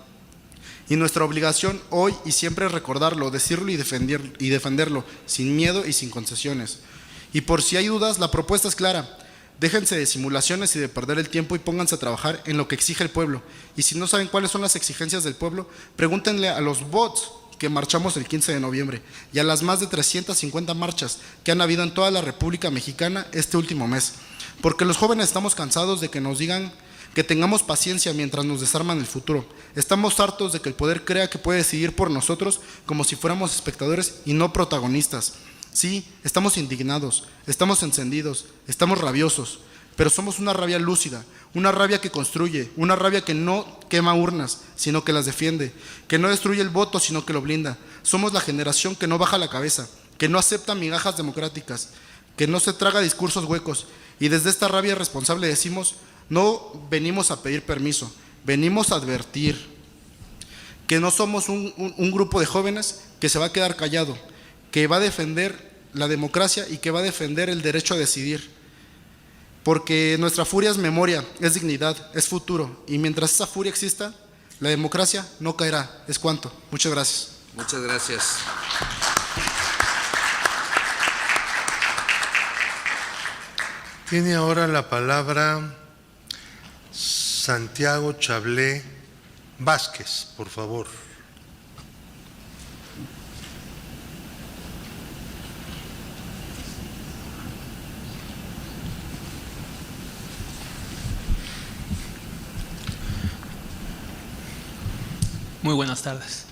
Y nuestra obligación hoy y siempre es recordarlo, decirlo y defenderlo, sin miedo y sin concesiones. Y por si hay dudas, la propuesta es clara. Déjense de simulaciones y de perder el tiempo y pónganse a trabajar en lo que exige el pueblo. Y si no saben cuáles son las exigencias del pueblo, pregúntenle a los bots que marchamos el 15 de noviembre y a las más de 350 marchas que han habido en toda la República Mexicana este último mes. Porque los jóvenes estamos cansados de que nos digan que tengamos paciencia mientras nos desarman el futuro. Estamos hartos de que el poder crea que puede decidir por nosotros como si fuéramos espectadores y no protagonistas. Sí, estamos indignados, estamos encendidos, estamos rabiosos, pero somos una rabia lúcida, una rabia que construye, una rabia que no quema urnas, sino que las defiende, que no destruye el voto, sino que lo blinda. Somos la generación que no baja la cabeza, que no acepta migajas democráticas, que no se traga discursos huecos, y desde esta rabia responsable decimos, no venimos a pedir permiso, venimos a advertir que no somos un grupo de jóvenes que se va a quedar callado, que va a defender la democracia y que va a defender el derecho a decidir. Porque nuestra furia es memoria, es dignidad, es futuro. Y mientras esa furia exista, la democracia no caerá. Es cuanto. Muchas gracias. Muchas gracias. Tiene ahora la palabra Santiago Chablé Vázquez, por favor. Muy buenas tardes.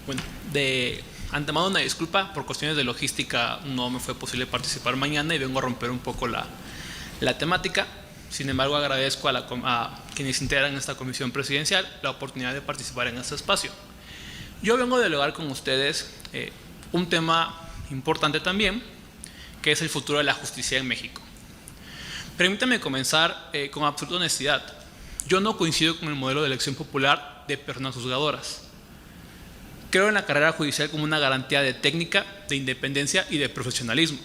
Bueno, de antemano una disculpa, por cuestiones de logística no me fue posible participar mañana y vengo a romper un poco la temática. Sin embargo, agradezco a quienes integran esta comisión presidencial la oportunidad de participar en este espacio. Yo vengo a dialogar con ustedes Un tema importante también, que es el futuro de la justicia en México. Permítame comenzar con absoluta honestidad. Yo no coincido con el modelo de elección popular de personas juzgadoras. Creo en la carrera judicial como una garantía de técnica, de independencia y de profesionalismo.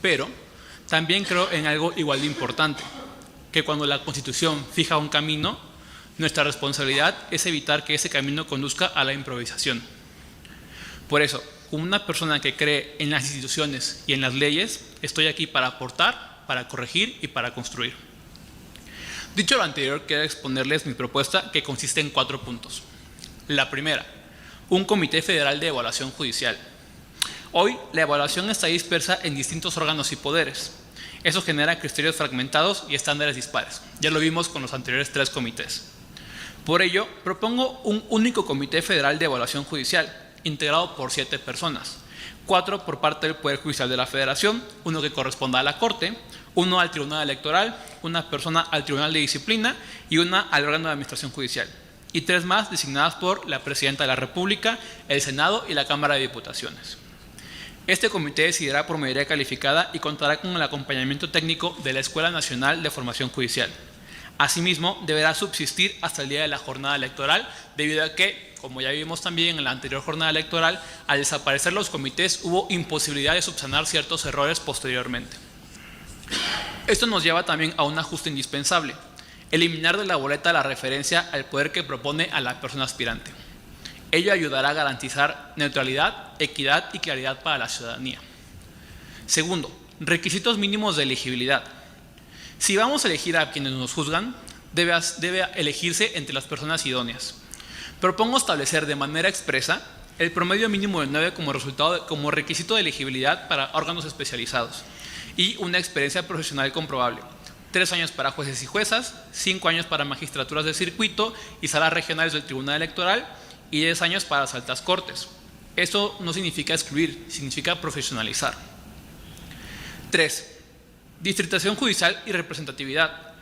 Pero también creo en algo igual de importante, que cuando la Constitución fija un camino, nuestra responsabilidad es evitar que ese camino conduzca a la improvisación. Por eso, como una persona que cree en las instituciones y en las leyes, estoy aquí para aportar, para corregir y para construir. Dicho lo anterior, quiero exponerles mi propuesta, que consiste en 4 puntos. La primera, un comité federal de evaluación judicial. Hoy, la evaluación está dispersa en distintos órganos y poderes. Eso genera criterios fragmentados y estándares dispares. Ya lo vimos con los anteriores 3 comités. Por ello, propongo un único comité federal de evaluación judicial, integrado por 7 personas, 4 por parte del Poder Judicial de la Federación, 1 que corresponda a la Corte, 1 al Tribunal Electoral, 1 persona al Tribunal de Disciplina y 1 al órgano de administración judicial, y 3 más designadas por la Presidenta de la República, el Senado y la Cámara de Diputaciones. Este comité decidirá por mayoría calificada y contará con el acompañamiento técnico de la Escuela Nacional de Formación Judicial. Asimismo, deberá subsistir hasta el día de la jornada electoral, debido a que, como ya vimos también en la anterior jornada electoral, al desaparecer los comités hubo imposibilidad de subsanar ciertos errores posteriormente. Esto nos lleva también a un ajuste indispensable: eliminar de la boleta la referencia al poder que propone a la persona aspirante. Ello ayudará a garantizar neutralidad, equidad y claridad para la ciudadanía. Segundo, requisitos mínimos de elegibilidad. Si vamos a elegir a quienes nos juzgan, debe elegirse entre las personas idóneas. Propongo establecer de manera expresa el promedio mínimo de 9 como requisito de elegibilidad para órganos especializados y una experiencia profesional comprobable. 3 años para jueces y juezas, 5 años para magistraturas de circuito y salas regionales del Tribunal Electoral y 10 años para las altas cortes. Esto no significa excluir, significa profesionalizar. 3. Distritación judicial y representatividad.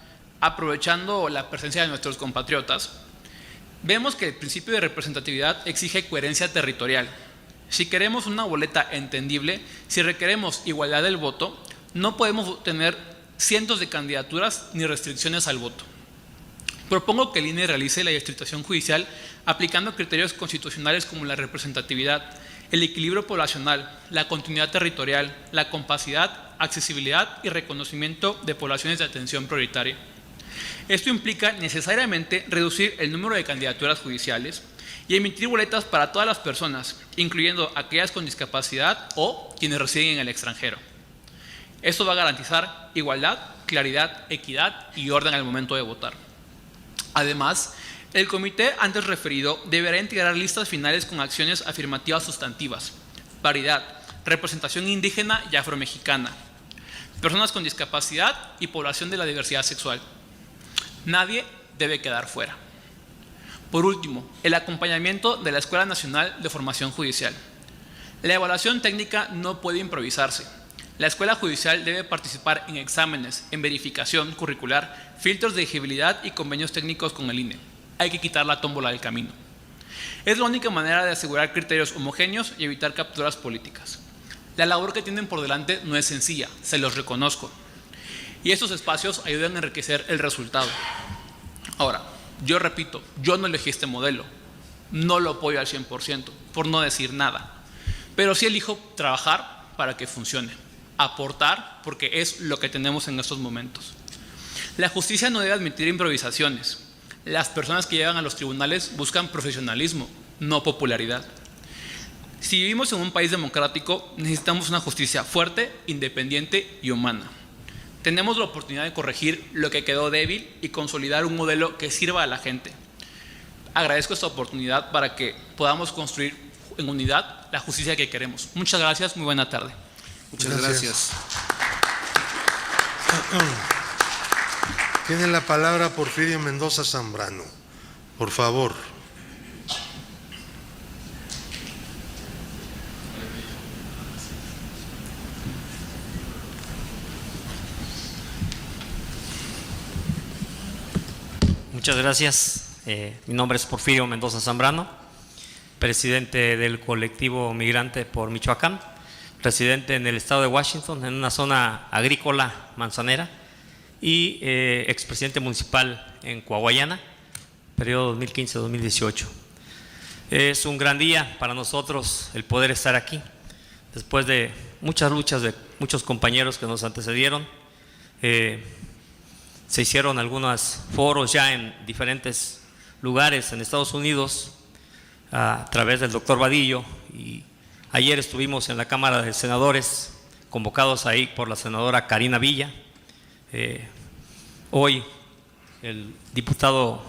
Aprovechando la presencia de nuestros compatriotas, vemos que el principio de representatividad exige coherencia territorial. Si queremos una boleta entendible, si requeremos igualdad del voto, no podemos tener cientos de candidaturas ni restricciones al voto. Propongo que el INE realice la distritación judicial aplicando criterios constitucionales como la representatividad, el equilibrio poblacional, la continuidad territorial, la compacidad, accesibilidad y reconocimiento de poblaciones de atención prioritaria. Esto implica necesariamente reducir el número de candidaturas judiciales y emitir boletas para todas las personas, incluyendo aquellas con discapacidad o quienes residen en el extranjero. Esto va a garantizar igualdad, claridad, equidad y orden al momento de votar. Además, el comité antes referido deberá integrar listas finales con acciones afirmativas sustantivas, paridad, representación indígena y afromexicana, personas con discapacidad y población de la diversidad sexual. Nadie debe quedar fuera. Por último, el acompañamiento de la Escuela Nacional de Formación Judicial. La evaluación técnica no puede improvisarse. La Escuela Judicial debe participar en exámenes, en verificación curricular, filtros de elegibilidad y convenios técnicos con el INE. Hay que quitar la tómbola del camino. Es la única manera de asegurar criterios homogéneos y evitar capturas políticas. La labor que tienen por delante no es sencilla, se los reconozco. Y estos espacios ayudan a enriquecer el resultado. Ahora, yo repito, yo no elegí este modelo, no lo apoyo al 100%, por no decir nada, pero sí elijo trabajar para que funcione, aportar porque es lo que tenemos en estos momentos. La justicia no debe admitir improvisaciones. Las personas que llegan a los tribunales buscan profesionalismo, no popularidad. Si vivimos en un país democrático, necesitamos una justicia fuerte, independiente y humana. Tenemos la oportunidad de corregir lo que quedó débil y consolidar un modelo que sirva a la gente. Agradezco esta oportunidad para que podamos construir en unidad la justicia que queremos. Muchas gracias, muy buena tarde. Muchas gracias. Tiene la palabra Porfirio Mendoza Zambrano. Por favor. Muchas gracias. Mi nombre es Porfirio Mendoza Zambrano. presidente del colectivo Migrante por Michoacán, residente en el estado de Washington, en una zona agrícola manzanera, y expresidente municipal en Coahuayana, periodo 2015-2018. Es un gran día para nosotros el poder estar aquí, después de muchas luchas de muchos compañeros que nos antecedieron. Se hicieron algunos foros ya en diferentes lugares en Estados Unidos a través del doctor Vadillo, y ayer estuvimos en la Cámara de Senadores, convocados ahí por la senadora Karina Villa. Hoy el diputado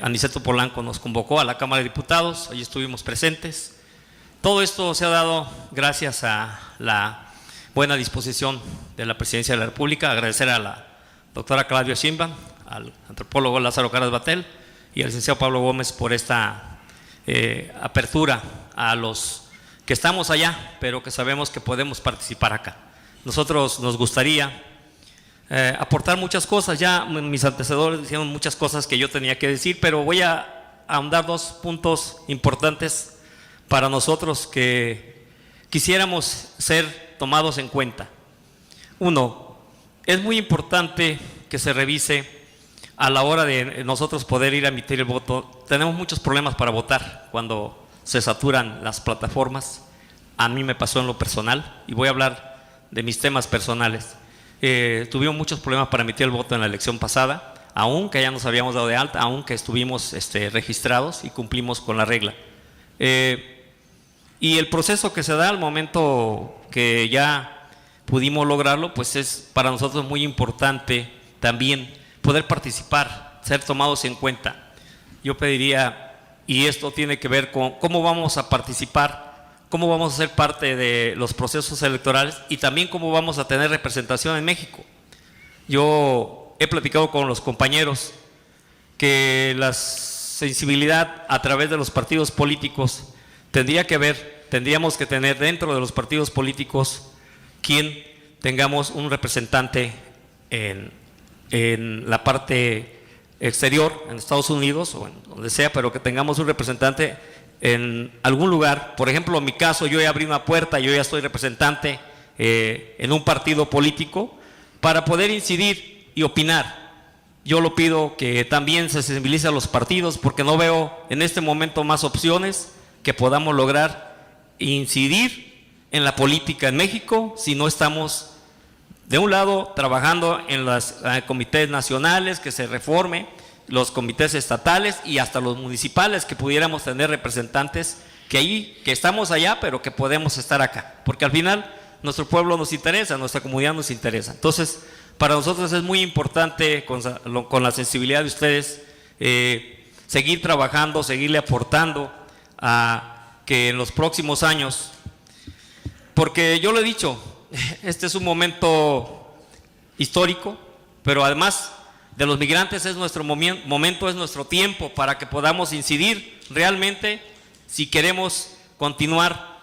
Aniceto Polanco nos convocó a la Cámara de Diputados, allí estuvimos presentes. Todo esto se ha dado gracias a la buena disposición de la Presidencia de la República. Agradecer a la doctora Claudia Sheinbaum, al antropólogo Lázaro Cárdenas Batel y al licenciado Pablo Gómez por esta apertura a los que estamos allá, pero que sabemos que podemos participar acá. Nosotros nos gustaría aportar muchas cosas. Ya mis antecesores dijeron muchas cosas que yo tenía que decir, pero voy a ahondar dos puntos importantes para nosotros que quisiéramos ser tomados en cuenta. Uno, es muy importante que se revise a la hora de nosotros poder ir a emitir el voto. Tenemos muchos problemas para votar cuando se saturan las plataformas. A mí me pasó en lo personal, y voy a hablar de mis temas personales. Tuvimos muchos problemas para emitir el voto en la elección pasada, aunque ya nos habíamos dado de alta, aunque estuvimos registrados y cumplimos con la regla. Y el proceso que se da al momento que ya pudimos lograrlo, pues es para nosotros muy importante también poder participar, ser tomados en cuenta. Yo pediría, y esto tiene que ver con cómo vamos a participar, cómo vamos a ser parte de los procesos electorales y también cómo vamos a tener representación en México. Yo he platicado con los compañeros que la sensibilidad a través de los partidos políticos tendríamos que tener dentro de los partidos políticos quien tengamos un representante en la parte exterior, en Estados Unidos o en donde sea, pero que tengamos un representante en algún lugar. Por ejemplo, en mi caso, yo ya abrí una puerta, yo ya estoy representante en un partido político para poder incidir y opinar. Yo lo pido que también se sensibilice a los partidos, porque no veo en este momento más opciones que podamos lograr incidir en la política en México si no estamos, de un lado, trabajando en los comités nacionales, que se reforme, los comités estatales y hasta los municipales, que pudiéramos tener representantes que estamos allá, pero que podemos estar acá, porque al final nuestro pueblo nos interesa, nuestra comunidad nos interesa. Entonces, para nosotros es muy importante, con la sensibilidad de ustedes, seguir trabajando, seguirle aportando a que en los próximos años, porque yo lo he dicho, este es un momento histórico, pero además de los migrantes es nuestro momento, es nuestro tiempo para que podamos incidir realmente si queremos continuar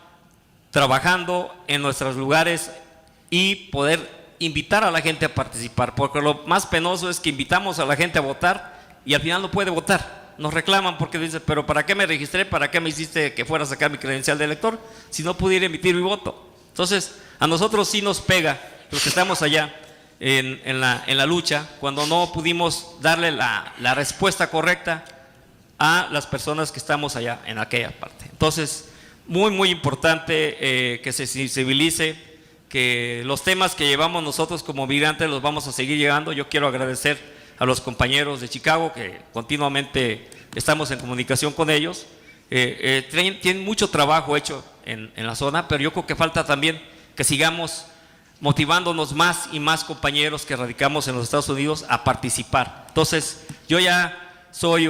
trabajando en nuestros lugares y poder invitar a la gente a participar, porque lo más penoso es que invitamos a la gente a votar y al final no puede votar. Nos reclaman porque dicen, pero ¿para qué me registré? ¿Para qué me hiciste que fuera a sacar mi credencial de elector si no pudiera emitir mi voto? Entonces, a nosotros sí nos pega, los que estamos allá en la lucha, cuando no pudimos darle la respuesta correcta a las personas que estamos allá en aquella parte. Entonces, muy, muy importante que se sensibilice, que los temas que llevamos nosotros como migrantes los vamos a seguir llevando. Yo quiero agradecer a los compañeros de Chicago, que continuamente estamos en comunicación con ellos. Tienen mucho trabajo hecho en la zona, pero yo creo que falta también que sigamos motivándonos más y más compañeros que radicamos en los Estados Unidos a participar. Entonces, yo ya soy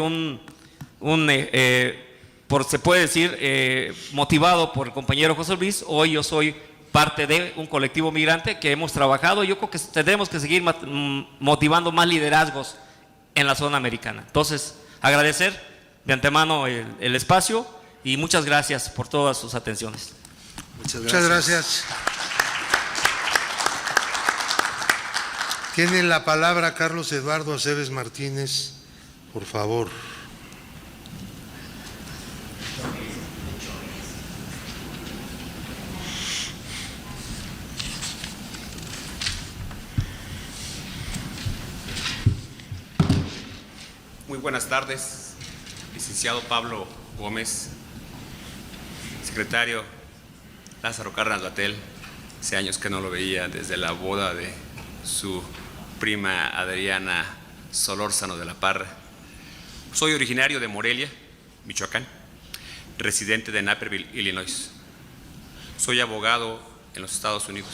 se puede decir, motivado por el compañero José Luis. Hoy yo soy parte de un colectivo migrante que hemos trabajado. Yo creo que tendremos que seguir motivando más liderazgos en la zona americana. Entonces, agradecer de antemano el espacio y muchas gracias por todas sus atenciones. Muchas gracias. Tiene la palabra Carlos Eduardo Aceves Martínez, por favor. buenas tardes, licenciado Pablo Gómez, secretario Lázaro Cárdenas Batel. Hace años que no lo veía desde la boda de su prima Adriana Solórzano de la Parra. Soy originario de Morelia, Michoacán, residente de Naperville, Illinois. Soy abogado en los Estados Unidos.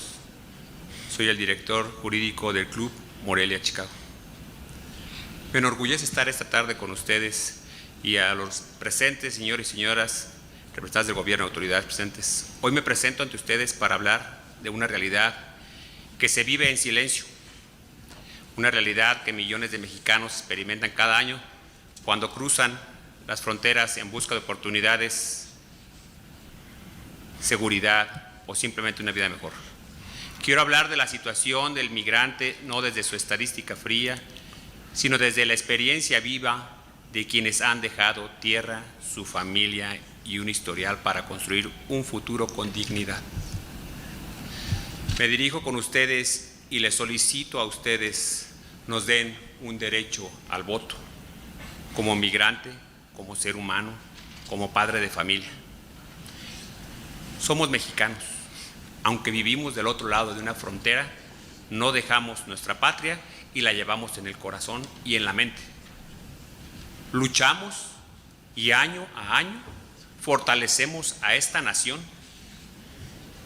Soy el director jurídico del Club Morelia, Chicago. Me enorgullece estar esta tarde con ustedes y a los presentes, señores y señoras, representantes del gobierno, autoridades presentes. Hoy me presento ante ustedes para hablar de una realidad que se vive en silencio, una realidad que millones de mexicanos experimentan cada año cuando cruzan las fronteras en busca de oportunidades, seguridad o simplemente una vida mejor. Quiero hablar de la situación del migrante no desde su estadística fría, sino desde la experiencia viva de quienes han dejado tierra, su familia y un historial para construir un futuro con dignidad. Me dirijo con ustedes y les solicito a ustedes nos den un derecho al voto, como migrante, como ser humano, como padre de familia. Somos mexicanos, aunque vivimos del otro lado de una frontera, no dejamos nuestra patria y la llevamos en el corazón y en la mente. Luchamos y año a año fortalecemos a esta nación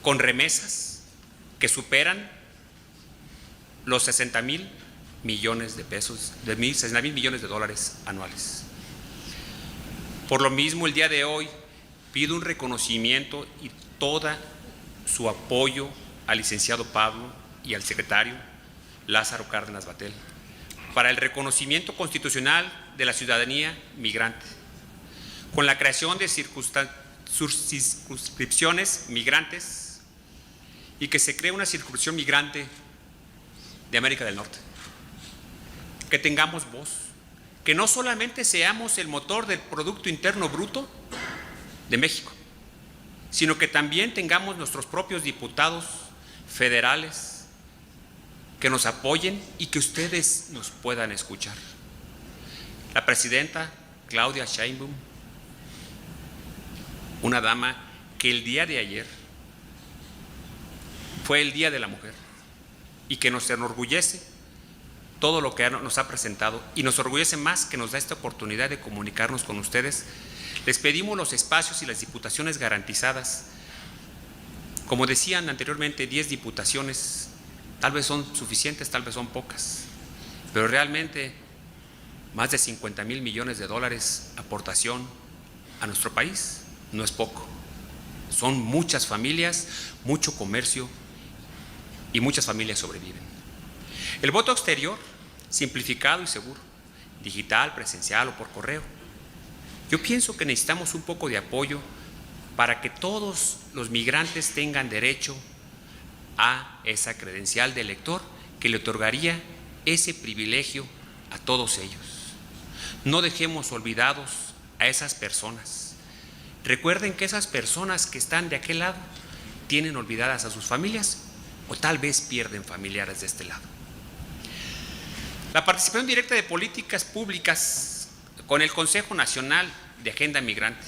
con remesas que superan los 60,000 millones de pesos, 60,000 millones de dólares anuales. Por lo mismo, el día de hoy pido un reconocimiento y todo su apoyo al licenciado Pablo y al secretario Lázaro Cárdenas Batel para el reconocimiento constitucional de la ciudadanía migrante, con la creación de circunscripciones migrantes y que se cree una circunscripción migrante de América del Norte. Que tengamos voz, que no solamente seamos el motor del Producto Interno Bruto de México, sino que también tengamos nuestros propios diputados federales que nos apoyen y que ustedes nos puedan escuchar. La presidenta Claudia Sheinbaum, una dama que el día de ayer fue el Día de la Mujer y que nos enorgullece todo lo que nos ha presentado y nos orgullece más que nos da esta oportunidad de comunicarnos con ustedes. Les pedimos los espacios y las diputaciones garantizadas. Como decían anteriormente, 10 diputaciones, tal vez son suficientes, tal vez son pocas, pero realmente más de 50,000 millones de dólares aportación a nuestro país no es poco. Son muchas familias, mucho comercio y muchas familias sobreviven. El voto exterior, simplificado y seguro, digital, presencial o por correo. Yo pienso que necesitamos un poco de apoyo para que todos los migrantes tengan derecho a esa credencial de elector que le otorgaría ese privilegio a todos ellos. No dejemos olvidados a esas personas. Recuerden que esas personas que están de aquel lado tienen olvidadas a sus familias o tal vez pierden familiares de este lado. La participación directa de políticas públicas con el Consejo Nacional de Agenda Migrante.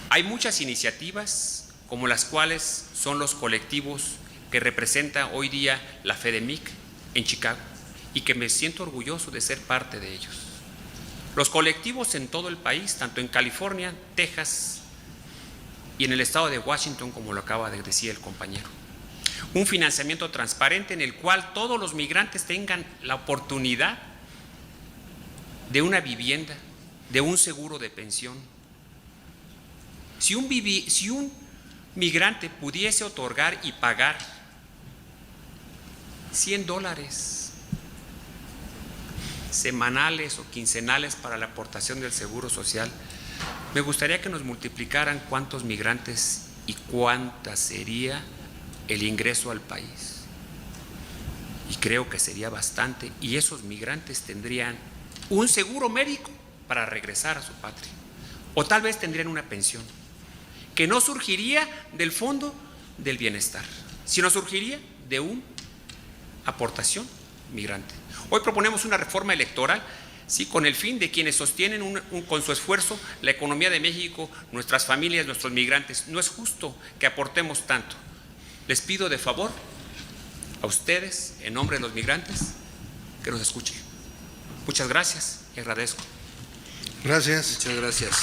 Hay muchas iniciativas como las cuales son los colectivos que representa hoy día la FEDEMIC en Chicago y que me siento orgulloso de ser parte de ellos. Los colectivos en todo el país, tanto en California, Texas y en el estado de Washington, como lo acaba de decir el compañero. Un financiamiento transparente en el cual todos los migrantes tengan la oportunidad de una vivienda, de un seguro de pensión. Si un migrante pudiese otorgar y pagar $100 semanales o quincenales para la aportación del seguro social, me gustaría que nos multiplicaran cuántos migrantes y cuánta sería el ingreso al país. Y creo que sería bastante, y esos migrantes tendrían un seguro médico para regresar a su patria, o tal vez tendrían una pensión que no surgiría del Fondo del Bienestar, sino surgiría de una aportación migrante. Hoy proponemos una reforma electoral sí, con el fin de quienes sostienen con su esfuerzo la economía de México, nuestras familias, nuestros migrantes. No es justo que aportemos tanto. Les pido de favor a ustedes, en nombre de los migrantes, que nos escuchen. Muchas gracias y agradezco. Gracias. Muchas gracias.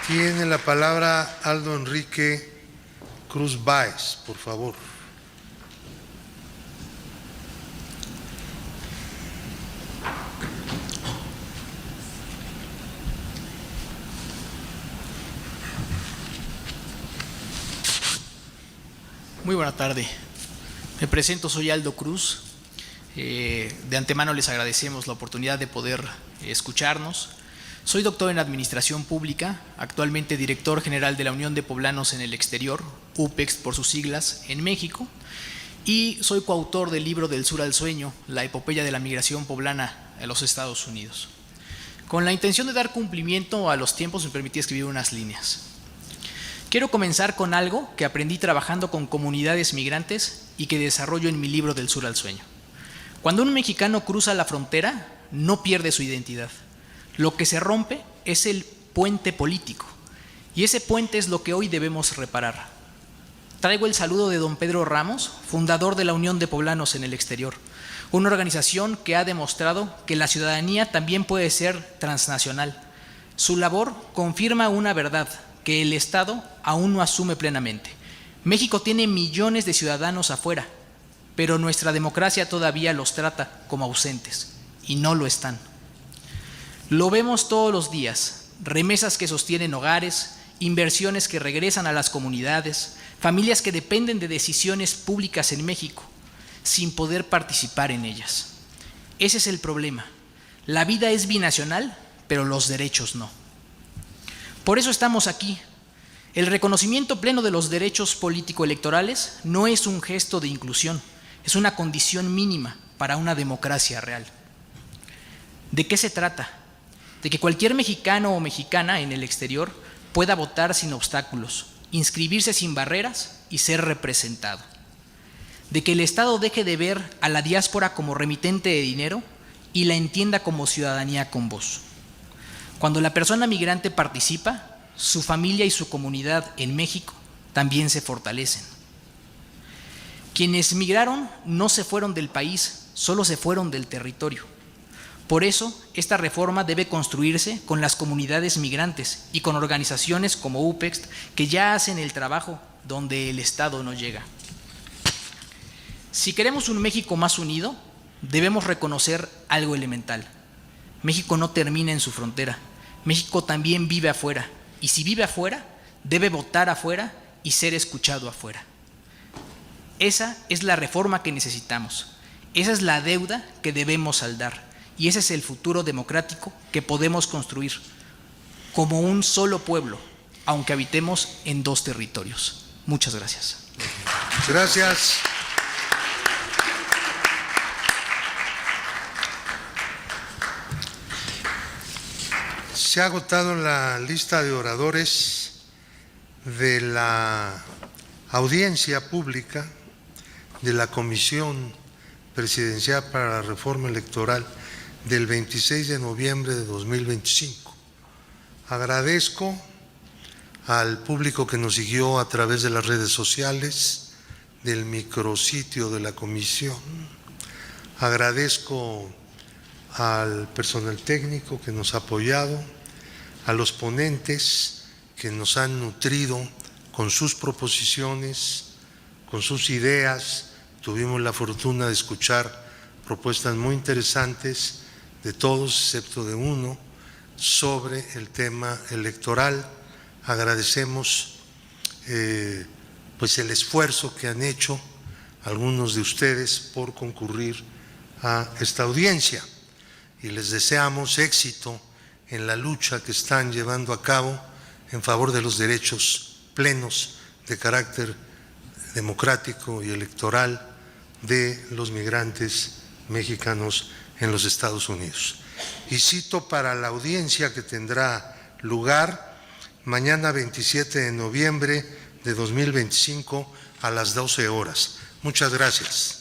Tiene la palabra Aldo Enrique Cruz Báez, por favor. Muy buena tarde. Me presento, soy Aldo Cruz. De antemano les agradecemos la oportunidad de poder escucharnos. Soy doctor en Administración Pública, actualmente director general de la Unión de Poblanos en el Exterior, UPEX por sus siglas, en México, y soy coautor del libro Del Sur al Sueño, la epopeya de la migración poblana a los Estados Unidos. Con la intención de dar cumplimiento a los tiempos, me permití escribir unas líneas. Quiero comenzar con algo que aprendí trabajando con comunidades migrantes y que desarrollo en mi libro Del Sur al Sueño. Cuando un mexicano cruza la frontera, no pierde su identidad. Lo que se rompe es el puente político, y ese puente es lo que hoy debemos reparar. Traigo el saludo de don Pedro Ramos, fundador de la Unión de Poblanos en el Exterior, una organización que ha demostrado que la ciudadanía también puede ser transnacional. Su labor confirma una verdad que el Estado aún no asume plenamente. México tiene millones de ciudadanos afuera, pero nuestra democracia todavía los trata como ausentes, y no lo están. Lo vemos todos los días: remesas que sostienen hogares, inversiones que regresan a las comunidades, familias que dependen de decisiones públicas en México, sin poder participar en ellas. Ese es el problema. La vida es binacional, pero los derechos no. Por eso estamos aquí. El reconocimiento pleno de los derechos político-electorales no es un gesto de inclusión, es una condición mínima para una democracia real. ¿De qué se trata? De que cualquier mexicano o mexicana en el exterior pueda votar sin obstáculos, inscribirse sin barreras y ser representado. De que el Estado deje de ver a la diáspora como remitente de dinero y la entienda como ciudadanía con voz. Cuando la persona migrante participa, su familia y su comunidad en México también se fortalecen. Quienes migraron no se fueron del país, solo se fueron del territorio. Por eso, esta reforma debe construirse con las comunidades migrantes y con organizaciones como UPEX que ya hacen el trabajo donde el Estado no llega. Si queremos un México más unido, debemos reconocer algo elemental. México no termina en su frontera. México también vive afuera. Y si vive afuera, debe votar afuera y ser escuchado afuera. Esa es la reforma que necesitamos. Esa es la deuda que debemos saldar. Y ese es el futuro democrático que podemos construir como un solo pueblo, aunque habitemos en dos territorios. Muchas gracias. Gracias. Se ha agotado la lista de oradores de la audiencia pública de la Comisión Presidencial para la Reforma Electoral del 26 de noviembre de 2025. Agradezco al público que nos siguió a través de las redes sociales, del micrositio de la comisión. Agradezco al personal técnico que nos ha apoyado, a los ponentes que nos han nutrido con sus proposiciones, con sus ideas. Tuvimos la fortuna de escuchar propuestas muy interesantes de todos, excepto de uno, sobre el tema electoral. Agradecemos pues el esfuerzo que han hecho algunos de ustedes por concurrir a esta audiencia y les deseamos éxito en la lucha que están llevando a cabo en favor de los derechos plenos de carácter democrático y electoral de los migrantes mexicanos en los Estados Unidos. Y cito para la audiencia que tendrá lugar mañana 27 de noviembre de 2025 a las 12 horas. Muchas gracias.